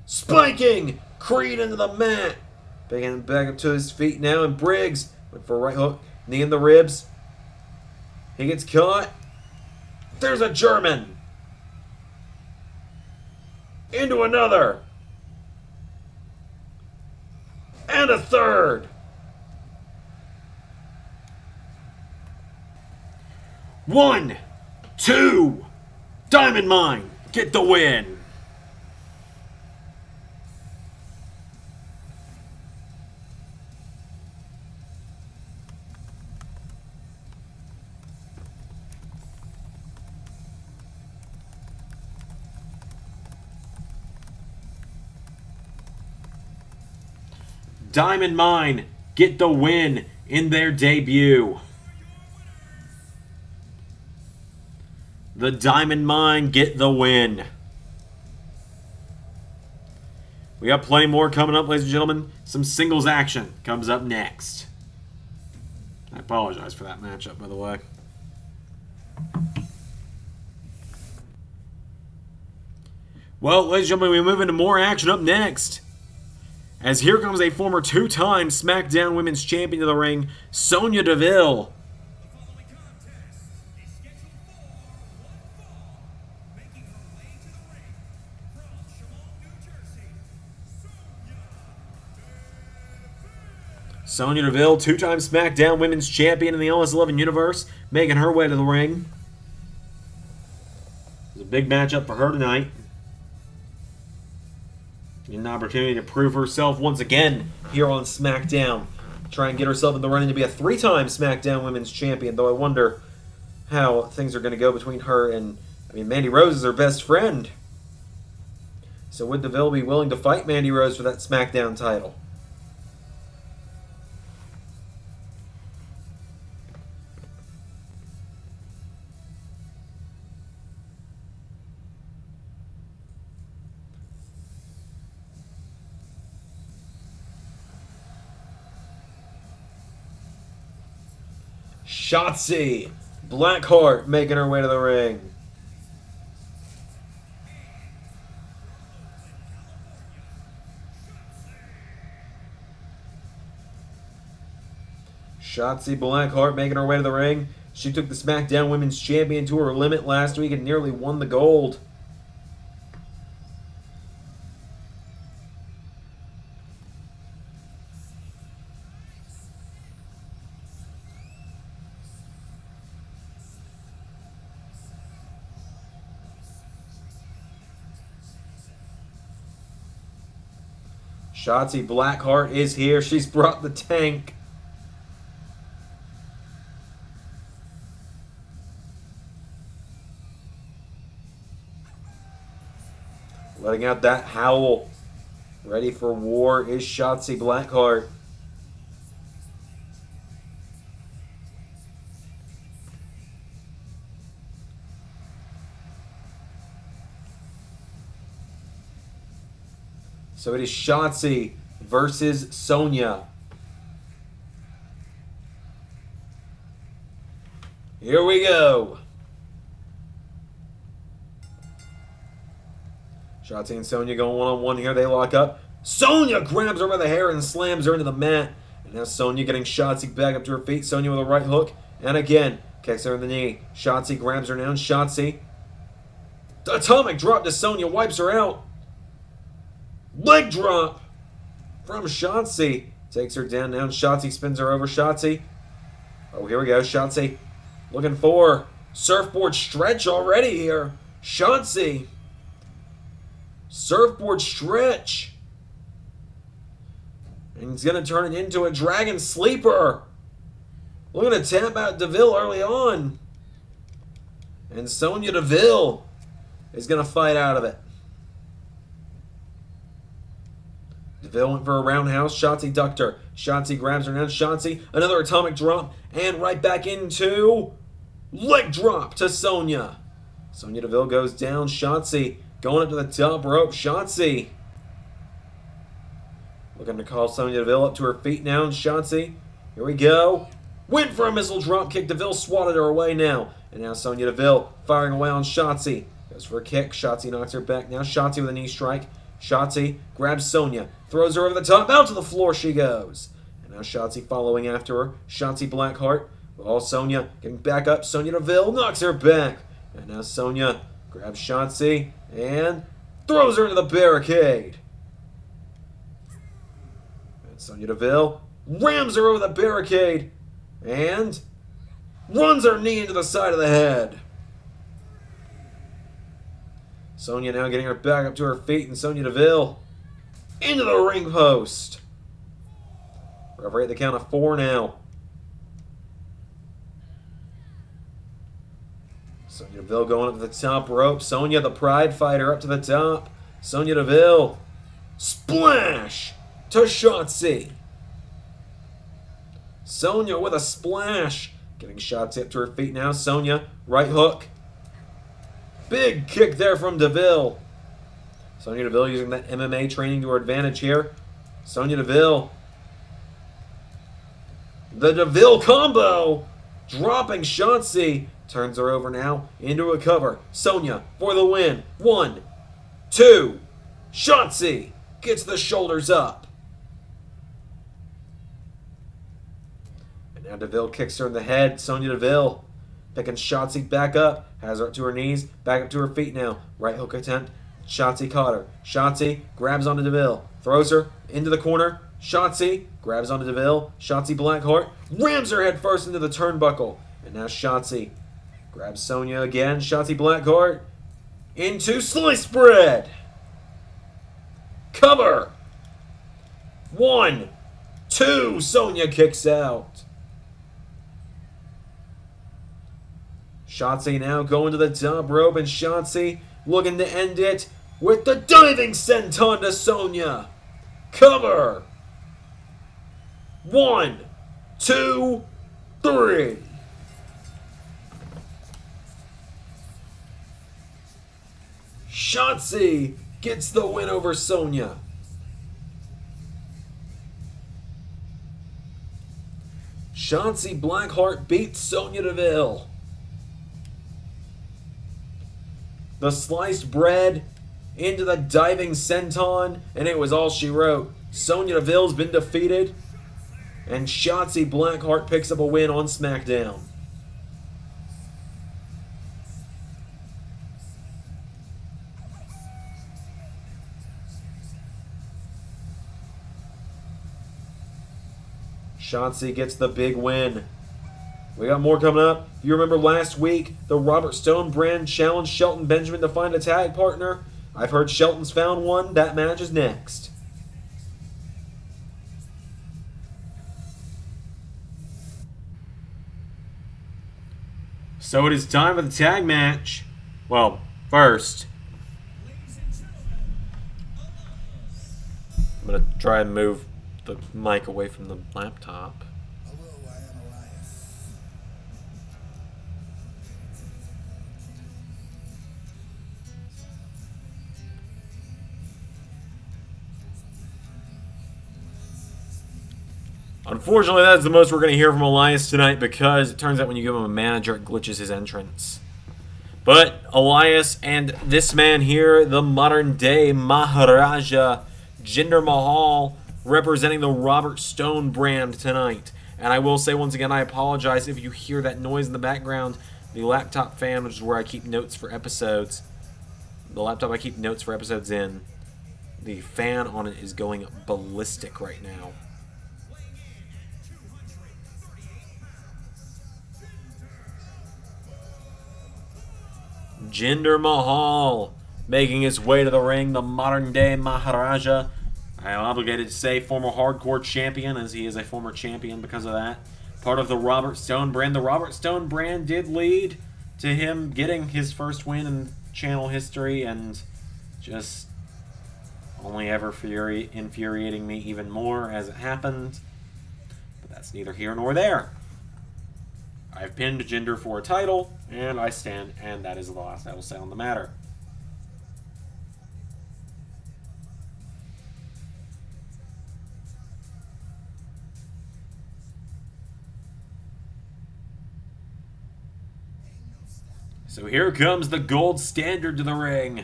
Spiking! Creed into the mat. Getting back up to his feet now, and Briggs went for a right hook. Knee in the ribs. He gets caught. There's a German. Into another. And a third. 1, 2. Diamond Mine. Get the win. Diamond Mine get the win in their debut. The Diamond Mine get the win. We got plenty more coming up, ladies and gentlemen. Some singles action comes up next. I apologize for that matchup, by the way. Well, ladies and gentlemen, we move into more action up next. As here comes a former two-time SmackDown Women's Champion to the ring, Sonya Deville. The following contest is scheduled for one fall, making her way to the ring from Charlotte, New Jersey, Sonya Deville. Sonya Deville, two-time SmackDown Women's Champion in the LS11 Universe, making her way to the ring. It's a big matchup for her tonight. An opportunity to prove herself once again here on SmackDown. Try and get herself in the running to be a three-time SmackDown Women's Champion, though I wonder how things are going to go between her and, Mandy Rose is her best friend. So would Deville be willing to fight Mandy Rose for that SmackDown title? Shotzi Blackheart making her way to the ring. Shotzi Blackheart making her way to the ring. She took the SmackDown Women's Champion to her limit last week and nearly won the gold. Shotzi Blackheart is here. She's brought the tank. Letting out that howl. Ready for war is Shotzi Blackheart. So it is Shotzi versus Sonya. Here we go. Shotzi and Sonya going one-on-one here. They lock up. Sonya grabs her by the hair and slams her into the mat. And now Sonya getting Shotzi back up to her feet. Sonya with a right hook. And again, kicks her in the knee. Shotzi grabs her down. Shotzi. Atomic drop to Sonya. Wipes her out. Leg drop from Shotzi. Takes her down now. Shotzi spins her over. Shotzi. Oh, here we go. Shotzi looking for surfboard stretch already here. Shotzi. Surfboard stretch. And he's going to turn it into a dragon sleeper. Looking to tap out Deville early on. And Sonya Deville is going to fight out of it. Deville went for a roundhouse. Shotzi ducked her. Shotzi grabs her now. Shotzi, another atomic drop. And right back into Leg drop to Sonya. Sonya Deville goes down. Shotzi going up to the top rope. Shotzi looking to call Sonya Deville up to her feet now. Shotzi, here we go. Went for a missile drop kick. Deville swatted her away now. And now Sonya Deville firing away on Shotzi. Goes for a kick. Shotzi knocks her back. Now Shotzi with a knee strike. Shotzi grabs Sonya. Throws her over the top. Out to the floor she goes. And now Shotzi following after her. Shotzi Blackheart. Oh, Sonya getting back up. Sonya Deville knocks her back. And now Sonya grabs Shotzi and throws her into the barricade. And Sonya Deville rams her over the barricade and runs her knee into the side of the head. Sonya now getting her back up to her feet, and Sonya Deville into the ring post. Referee at the count of 4 now. Sonya Deville going up to the top rope. Sonya, the Pride Fighter, up to the top. Sonya Deville. Splash to Shotzi. Sonya with a splash. Getting Shotzi up to her feet now. Sonya, right hook. Big kick there from Deville. Sonya Deville using that MMA training to her advantage here. Sonya Deville. The Deville combo. Dropping Shotzi. Turns her over now into a cover. Sonya for the win. 1, 2. Shotzi gets the shoulders up. And now Deville kicks her in the head. Sonya Deville picking Shotzi back up. Has her up to her knees. Back up to her feet now. Right hook attempt. Shotzi caught her. Shotzi grabs onto Deville. Throws her into the corner. Shotzi grabs onto Deville. Shotzi Blackheart rams her head first into the turnbuckle. And now Shotzi grabs Sonya again. Shotzi Blackheart into slice spread. Cover. 1, 2. Sonya kicks out. Shotzi now going to the top rope, and Shotzi looking to end it with the diving senton to Sonya. Cover. 1, 2, 3. Shotzi gets the win over Sonya. Shotzi Blackheart beats Sonya Deville. The sliced bread into the diving senton, and it was all she wrote. Sonya Deville's been defeated, and Shotzi Blackheart picks up a win on Smackdown. Shotzi gets the big win. We got more coming up. If you remember last week, the Robert Stone brand challenged Shelton Benjamin to find a tag partner. I've heard Shelton's found one. That match is next. So it is time for the tag match. Well, first, I'm going to try and move the mic away from the laptop. Unfortunately, that's the most we're going to hear from Elias tonight, because it turns out when you give him a manager, it glitches his entrance. But Elias and this man here, the modern-day Maharaja, Jinder Mahal, representing the Robert Stone brand tonight. And I will say once again, I apologize if you hear that noise in the background. The laptop fan, which is where I keep notes for episodes, the laptop I keep notes for episodes in, the fan on it is going ballistic right now. Jinder Mahal making his way to the ring, the modern-day Maharaja. I am obligated to say former hardcore champion, as he is a former champion because of that. Part of the Robert Stone brand. The Robert Stone brand did lead to him getting his first win in channel history, and just only ever infuriating me even more as it happened. But that's neither here nor there. I've pinned Jinder for a title, and I stand, and that is the last I will say on the matter. So here comes the gold standard to the ring.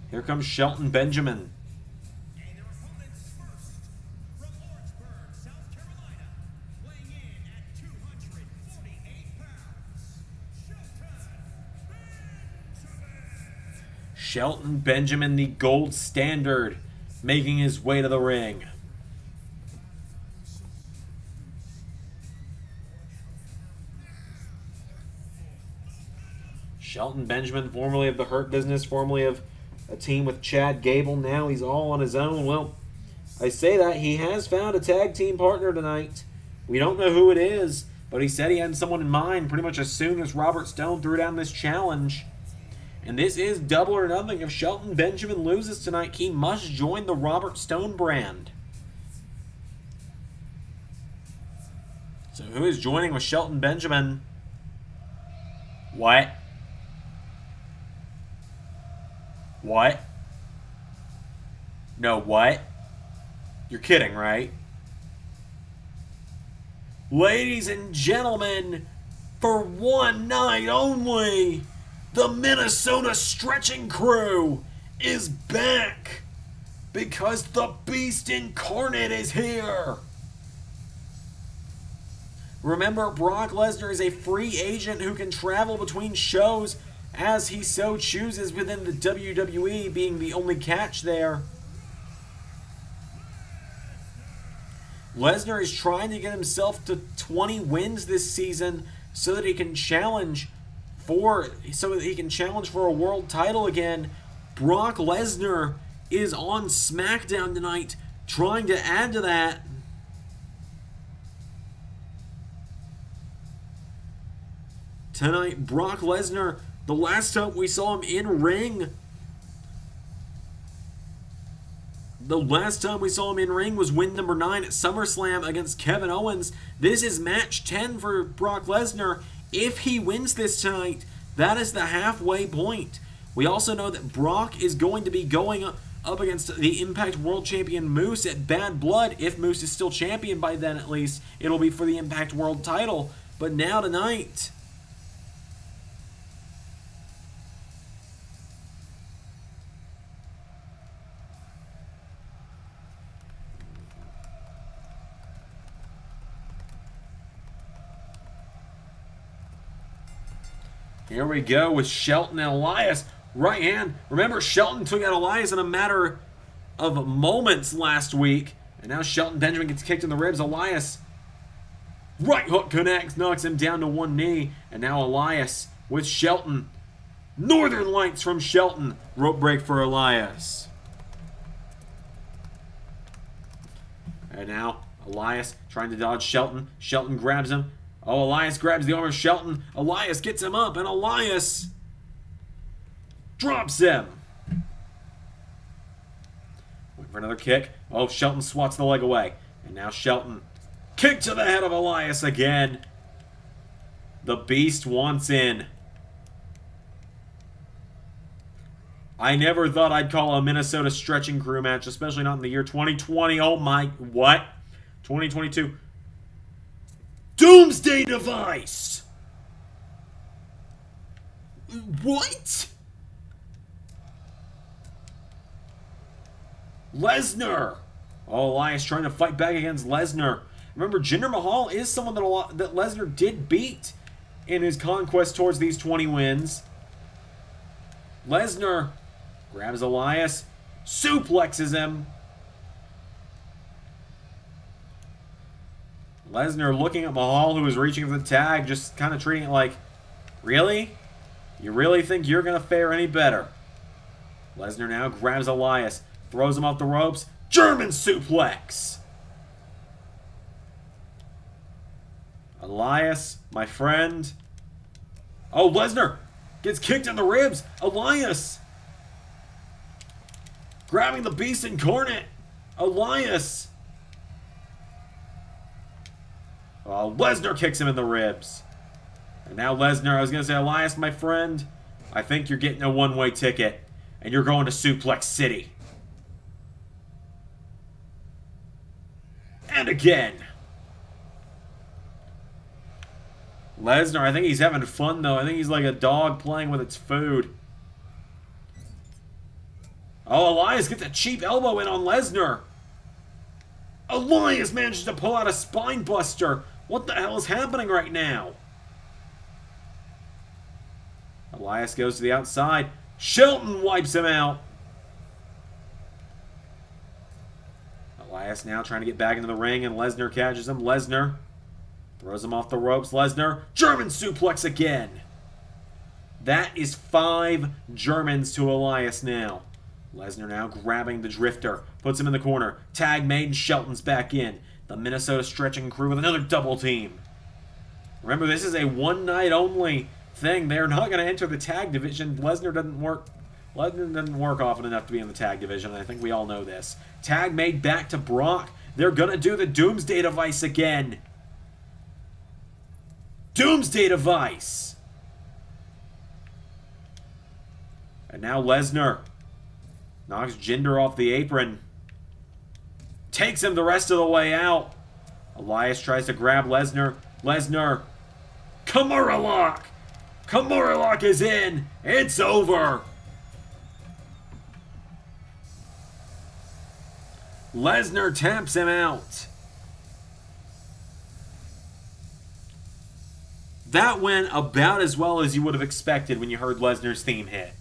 Here comes Shelton Benjamin. And their opponents first, from Lawrenceburg, South Carolina, weighing in at 248 pounds, Shelton Benjamin, the gold standard, making his way to the ring. Shelton Benjamin, formerly of the Hurt Business, formerly of a team with Chad Gable. Now he's all on his own. Well, I say that. He has found a tag team partner tonight. We don't know who it is, but he said he had someone in mind pretty much as soon as Robert Stone threw down this challenge. And this is double or nothing. If Shelton Benjamin loses tonight, he must join the Robert Stone brand. So who is joining with Shelton Benjamin? What? What? No, what? You're kidding, right? Ladies and gentlemen, for one night only, the Minnesota Stretching Crew is back because the Beast Incarnate is here. Remember, Brock Lesnar is a free agent who can travel between shows as he so chooses within the WWE, being the only catch there. Lesnar is trying to get himself to 20 wins this season so that he can challenge for a world title again. Brock Lesnar is on Smackdown tonight trying to add to that. Tonight, Brock Lesnar, the last time we saw him in ring, was win number 9 at SummerSlam against Kevin Owens. This is match 10 for Brock Lesnar. If he wins this tonight, that is the halfway point. We also know that Brock is going to be going up against the Impact World Champion Moose at Bad Blood. If Moose is still champion by then, at least, it'll be for the Impact World title. But now tonight, here we go with Shelton and Elias. Right hand. Remember, Shelton took out Elias in a matter of moments last week. And now Shelton Benjamin gets kicked in the ribs. Elias, right hook connects, knocks him down to one knee. And now Elias with Shelton. Northern Lights from Shelton. Rope break for Elias. And now Elias trying to dodge Shelton. Shelton grabs him. Oh, Elias grabs the arm of Shelton. Elias gets him up, and Elias drops him. Wait for another kick. Oh, Shelton swats the leg away. And now Shelton. Kick to the head of Elias again. The Beast wants in. I never thought I'd call a Minnesota Stretching Crew match, especially not in the year 2020. Oh my, what? 2022. Doomsday Device! What? Lesnar! Oh, Elias trying to fight back against Lesnar. Remember, Jinder Mahal is someone that Lesnar did beat in his conquest towards these 20 wins. Lesnar grabs Elias, suplexes him. Lesnar looking at Mahal, who was reaching for the tag, just kind of treating it like, really? You really think you're going to fare any better? Lesnar now grabs Elias, throws him off the ropes, German suplex! Elias, my friend. Oh, Lesnar gets kicked in the ribs. Elias grabbing the Beast Incarnate. Elias. Lesnar kicks him in the ribs. And now Lesnar, I was going to say, Elias, my friend, I think you're getting a one-way ticket. And you're going to Suplex City. And again. Lesnar, I think he's having fun, though. I think he's like a dog playing with its food. Oh, Elias gets a cheap elbow in on Lesnar. Elias manages to pull out a spine buster. What the hell is happening right now? Elias goes to the outside. Shelton wipes him out. Elias now trying to get back into the ring, and Lesnar catches him. Lesnar throws him off the ropes. Lesnar, German suplex again. That is 5 Germans to Elias now. Lesnar now grabbing the Drifter. Puts him in the corner. Tag made, and Shelton's back in. The Minnesota stretching crew with another double team. Remember, this is a one-night only thing. They're not going to enter the tag division. Lesnar doesn't work often enough to be in the tag division. I think we all know this. Tag made back to Brock. They're going to do the Doomsday Device again. Doomsday Device. And now Lesnar knocks Jinder off the apron. Takes him the rest of the way out. Elias tries to grab Lesnar. Lesnar. Kimura lock. Kimura lock is in. It's over. Lesnar taps him out. That went about as well as you would have expected when you heard Lesnar's theme hit.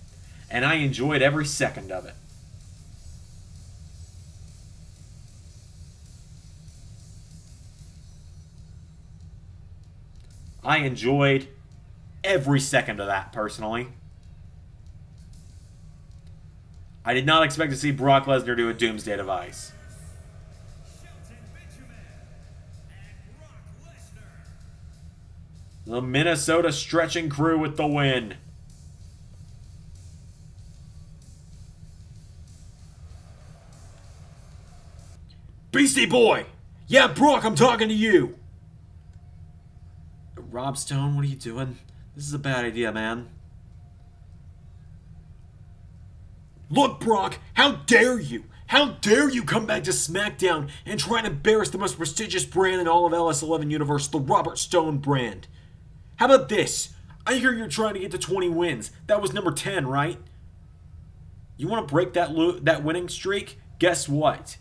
And I enjoyed every second of it. I enjoyed every second of that, personally. I did not expect to see Brock Lesnar do a Doomsday Device. Shelton Benjamin and Brock Lesnar. The Minnesota stretching crew with the win. Beastie Boy! Yeah, Brock, I'm talking to you! Rob Stone, what are you doing? This is a bad idea, man. Look, Brock, how dare you? How dare you come back to SmackDown and try and embarrass the most prestigious brand in all of LS11 Universe, the Robert Stone brand? How about this? I hear you're trying to get to 20 wins. That was number 10, right? You want to break that winning streak? Guess what?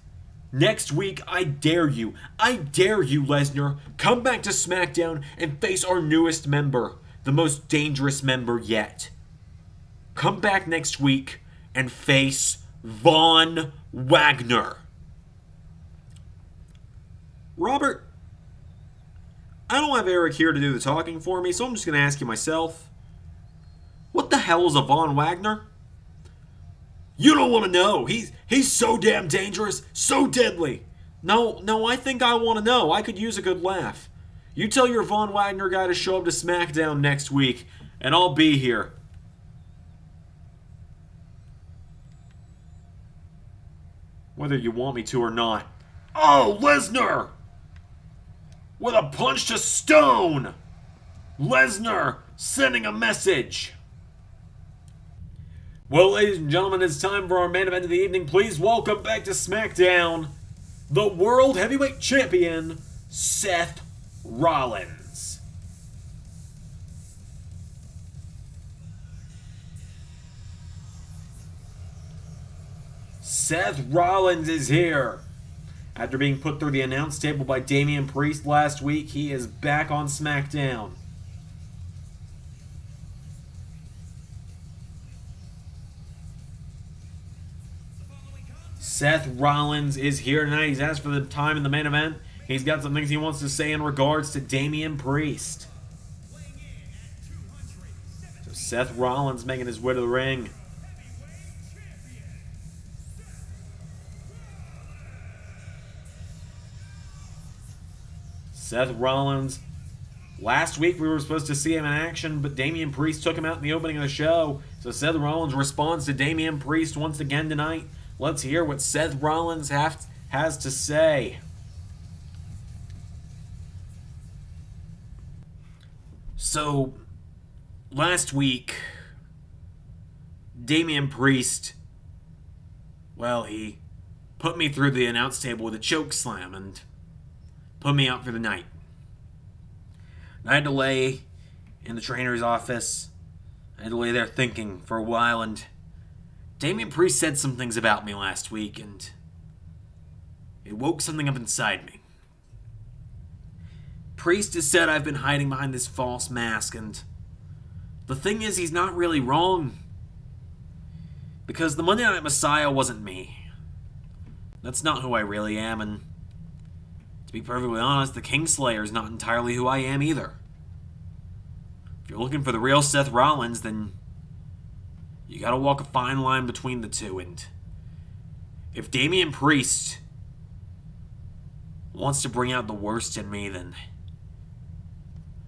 Next week, I dare you. I dare you, Lesnar. Come back to SmackDown and face our newest member. The most dangerous member yet. Come back next week and face Von Wagner. Robert, I don't have Eric here to do the talking for me, so I'm just going to ask you myself. What the hell is a Von Wagner? You don't want to know. He's so damn dangerous, so deadly. No, I think I want to know. I could use a good laugh. You tell your Von Wagner guy to show up to SmackDown next week, and I'll be here. Whether you want me to or not. Oh, Lesnar! With a punch to Stone! Lesnar sending a message. Well, ladies and gentlemen, it's time for our main event of the evening. Please welcome back to SmackDown, the World Heavyweight Champion, Seth Rollins. Seth Rollins is here. After being put through the announce table by Damian Priest last week, he is back on SmackDown. Seth Rollins is here tonight. He's asked for the time in the main event. He's got some things he wants to say in regards to Damian Priest. So Seth Rollins making his way to the ring. Seth Rollins. Last week we were supposed to see him in action, but Damian Priest took him out in the opening of the show. So Seth Rollins responds to Damian Priest once again tonight. Let's hear what Seth Rollins has to say. So, last week, Damian Priest, well, he put me through the announce table with a choke slam and put me out for the night. I had to lay in the trainer's office. I had to lay there thinking for a while, and Damian Priest said some things about me last week, and it woke something up inside me. Priest has said I've been hiding behind this false mask, and the thing is, he's not really wrong. Because the Monday Night Messiah wasn't me. That's not who I really am, and to be perfectly honest, the Kingslayer is not entirely who I am either. If you're looking for the real Seth Rollins, then you gotta walk a fine line between the two, and if Damian Priest wants to bring out the worst in me, then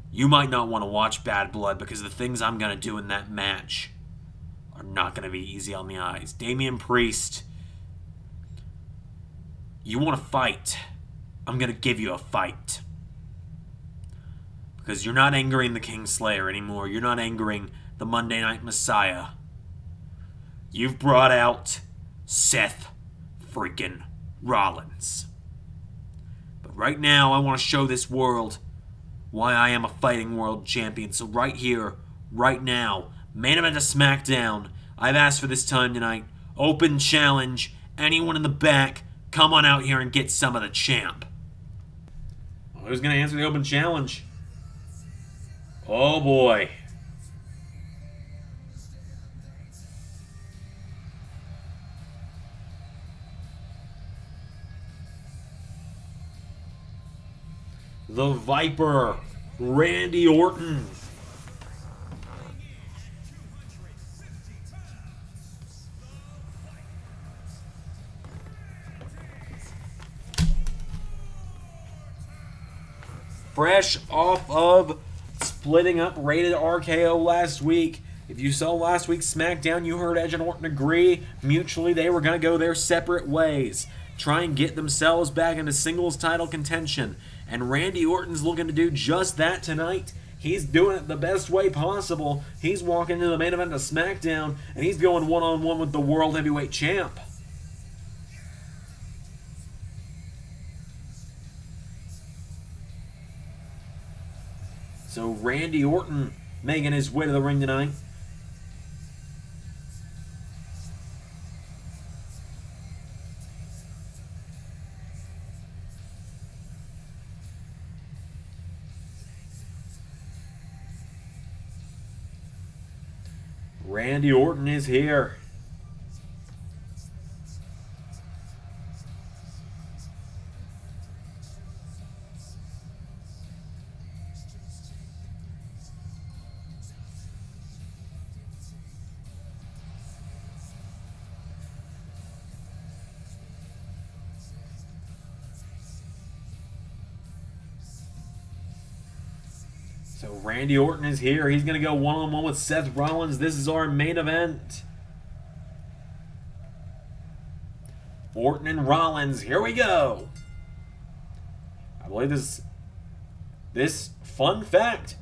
you might not want to watch Bad Blood, because the things I'm gonna do in that match are not gonna be easy on the eyes. Damian Priest, you want to fight? I'm gonna give you a fight. Because you're not angering the Kingslayer anymore. You're not angering the Monday Night Messiah. You've brought out Seth freaking Rollins. But right now, I want to show this world why I am a fighting world champion. So right here, right now, main event of SmackDown. I've asked for this time tonight. Open challenge. Anyone in the back, come on out here and get some of the champ. Well, who's going to answer the open challenge? Oh boy. The Viper, Randy Orton. Fresh off of splitting up Rated RKO last week. If you saw last week's SmackDown, you heard Edge and Orton agree mutually they were going to go their separate ways. Try and get themselves back into singles title contention. And Randy Orton's looking to do just that tonight. He's doing it the best way possible. He's walking into the main event of SmackDown, and he's going one-on-one with the World Heavyweight Champ. So Randy Orton making his way to the ring tonight. Randy Orton is here. So Randy Orton is here. He's going to go one-on-one with Seth Rollins. This is our main event. Orton and Rollins. Here we go. I believe this fun fact.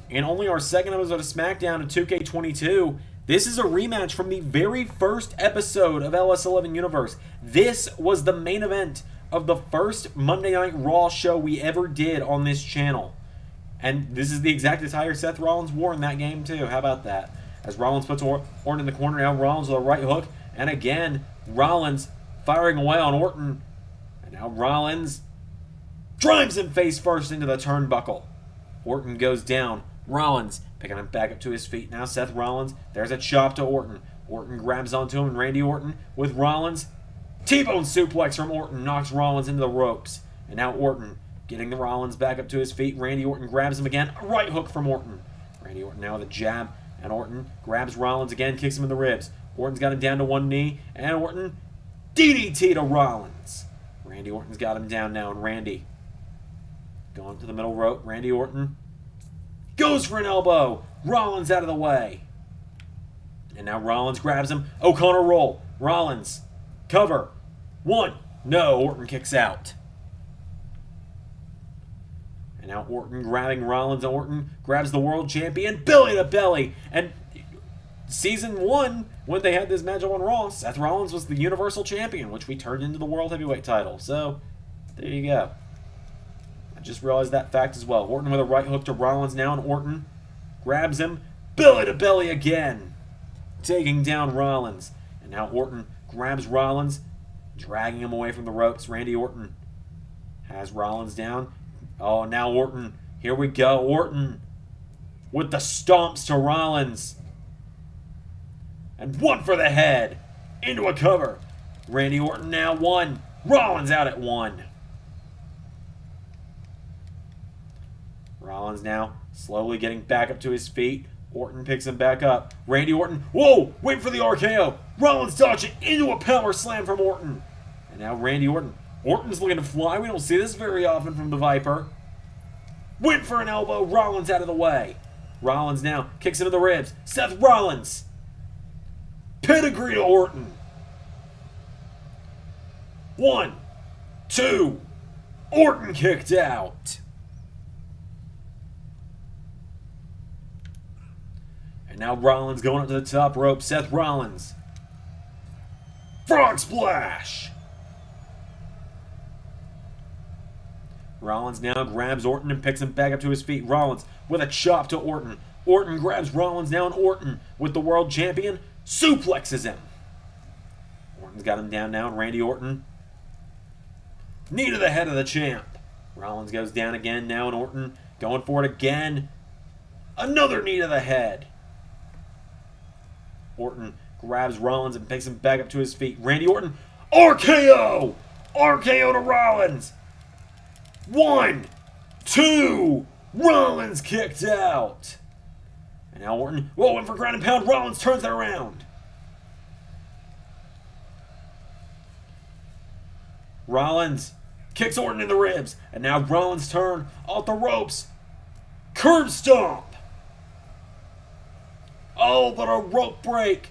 In only our second episode of Smackdown in 2K22, this is a rematch from the very first episode of LS11 Universe. This was the main event of the first Monday Night Raw show we ever did on this channel. And this is the exact attire Seth Rollins wore in that game, too. How about that? As Rollins puts Orton in the corner, now Rollins with a right hook. And again, Rollins firing away on Orton. And now Rollins drives him face first into the turnbuckle. Orton goes down. Rollins picking him back up to his feet. Now Seth Rollins. There's a chop to Orton. Orton grabs onto him, and Randy Orton with Rollins. T-bone suplex from Orton knocks Rollins into the ropes. And now Orton getting the Rollins back up to his feet. Randy Orton grabs him again. A right hook from Orton. Randy Orton now with a jab. And Orton grabs Rollins again, kicks him in the ribs. Orton's got him down to one knee. And Orton DDT to Rollins. Randy Orton's got him down now. And Randy going to the middle rope. Randy Orton goes for an elbow. Rollins out of the way. And now Rollins grabs him. O'Connor roll. Rollins. Cover. One. No. Orton kicks out. And now Orton grabbing Rollins. Orton grabs the world champion, belly to belly. And Season 1, when they had this match on Raw, Seth Rollins was the Universal Champion, which we turned into the World Heavyweight title. So, there you go. I just realized that fact as well. Orton with a right hook to Rollins now, and Orton grabs him, belly to belly again, taking down Rollins. And now Orton grabs Rollins, dragging him away from the ropes. Randy Orton has Rollins down. Oh, now Orton. Here we go. Orton with the stomps to Rollins. And one for the head. Into a cover. Randy Orton now 1. Rollins out at 1. Rollins now slowly getting back up to his feet. Orton picks him back up. Randy Orton. Whoa! Wait for the RKO. Rollins dodging into a power slam from Orton. And now Randy Orton. Orton's looking to fly. We don't see this very often from the Viper. Went for an elbow. Rollins out of the way. Rollins now kicks him in the ribs. Seth Rollins. Pedigree to Orton. 1, 2. Orton kicked out. And now Rollins going up to the top rope. Seth Rollins. Frog splash. Rollins now grabs Orton and picks him back up to his feet. Rollins with a chop to Orton. Orton grabs Rollins down. Orton with the world champion suplexes him. Orton's got him down now, and Randy Orton. Knee to the head of the champ. Rollins goes down again now, and Orton going for it again. Another knee to the head. Orton grabs Rollins and picks him back up to his feet. Randy Orton. RKO! RKO to Rollins. 1, 2. Rollins kicked out. And now Orton, whoa, in for ground and pound. Rollins turns it around. Rollins kicks Orton in the ribs. And now Rollins turn off the ropes. Curb stomp. Oh, but a rope break.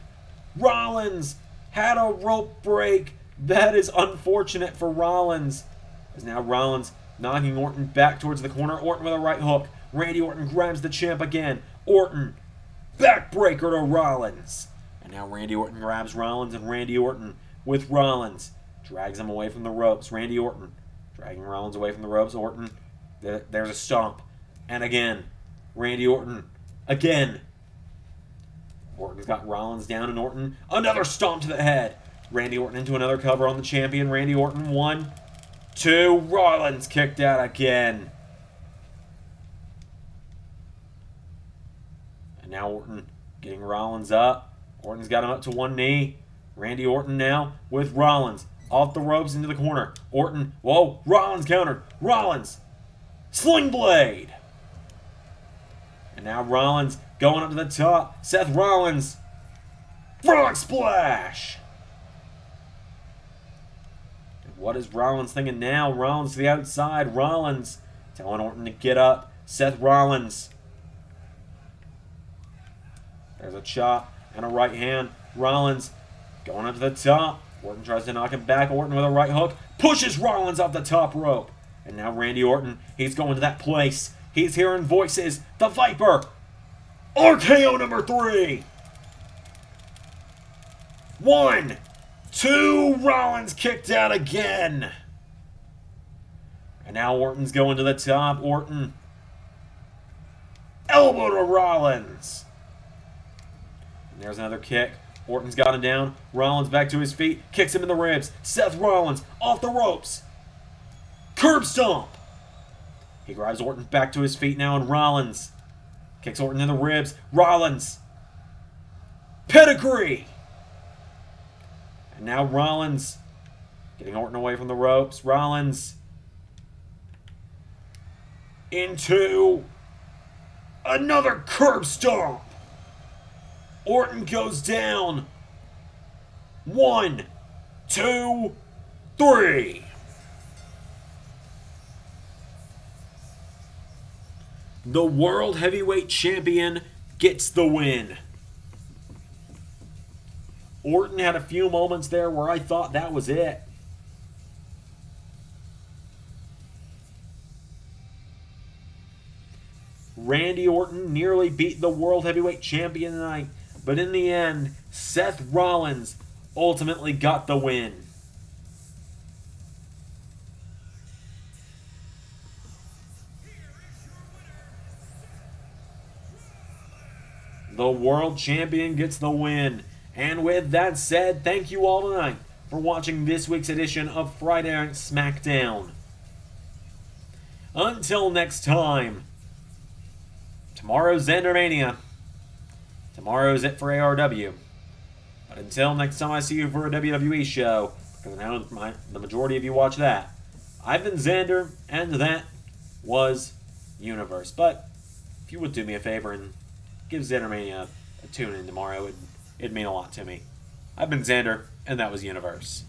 Rollins had a rope break. That is unfortunate for Rollins. As now Rollins knocking Orton back towards the corner. Orton with a right hook. Randy Orton grabs the champ again. Orton, backbreaker to Rollins. And now Randy Orton grabs Rollins, and Randy Orton with Rollins drags him away from the ropes. Randy Orton dragging Rollins away from the ropes. Orton, there's a stomp. And again, Randy Orton, again. Orton's got Rollins down, and Orton, another stomp to the head. Randy Orton into another cover on the champion. Randy Orton, 1, 2. Rollins kicked out again. And now Orton getting Rollins up. Orton's got him up to 1 knee. Randy Orton now with Rollins. Off the ropes into the corner. Orton, whoa, Rollins countered. Rollins, Sling Blade. And now Rollins going up to the top. Seth Rollins, Frog Splash. And what is Rollins thinking now? Rollins to the outside. Rollins telling Orton to get up. Seth Rollins. There's a chop and a right hand. Rollins going up to the top. Orton tries to knock him back. Orton with a right hook. Pushes Rollins off the top rope. And now Randy Orton, he's going to that place. He's hearing voices. The Viper. RKO number 3. 1, 2. Rollins kicked out again. And now Orton's going to the top. Orton. Elbow to Rollins. And there's another kick. Orton's got him down. Rollins back to his feet. Kicks him in the ribs. Seth Rollins off the ropes. Curb stomp. He grabs Orton back to his feet now, and Rollins kicks Orton in the ribs. Rollins. Pedigree. And now Rollins getting Orton away from the ropes. Rollins into another curb stomp. Orton goes down. 1, 2, 3. The World Heavyweight Champion gets the win. Orton had a few moments there where I thought that was it. Randy Orton nearly beat the World Heavyweight Champion tonight, but in the end, Seth Rollins ultimately got the win. The World Champion gets the win. And with that said, thank you all tonight for watching this week's edition of Friday Night SmackDown. Until next time, tomorrow's Xandermania. Tomorrow's it for ARW. But until next time I see you for a WWE show, because I know the majority of you watch that, I've been Xander, and that was Universe. But if you would do me a favor and give Xandermania a tune-in tomorrow, it'd mean a lot to me. I've been Xander, and that was Universe.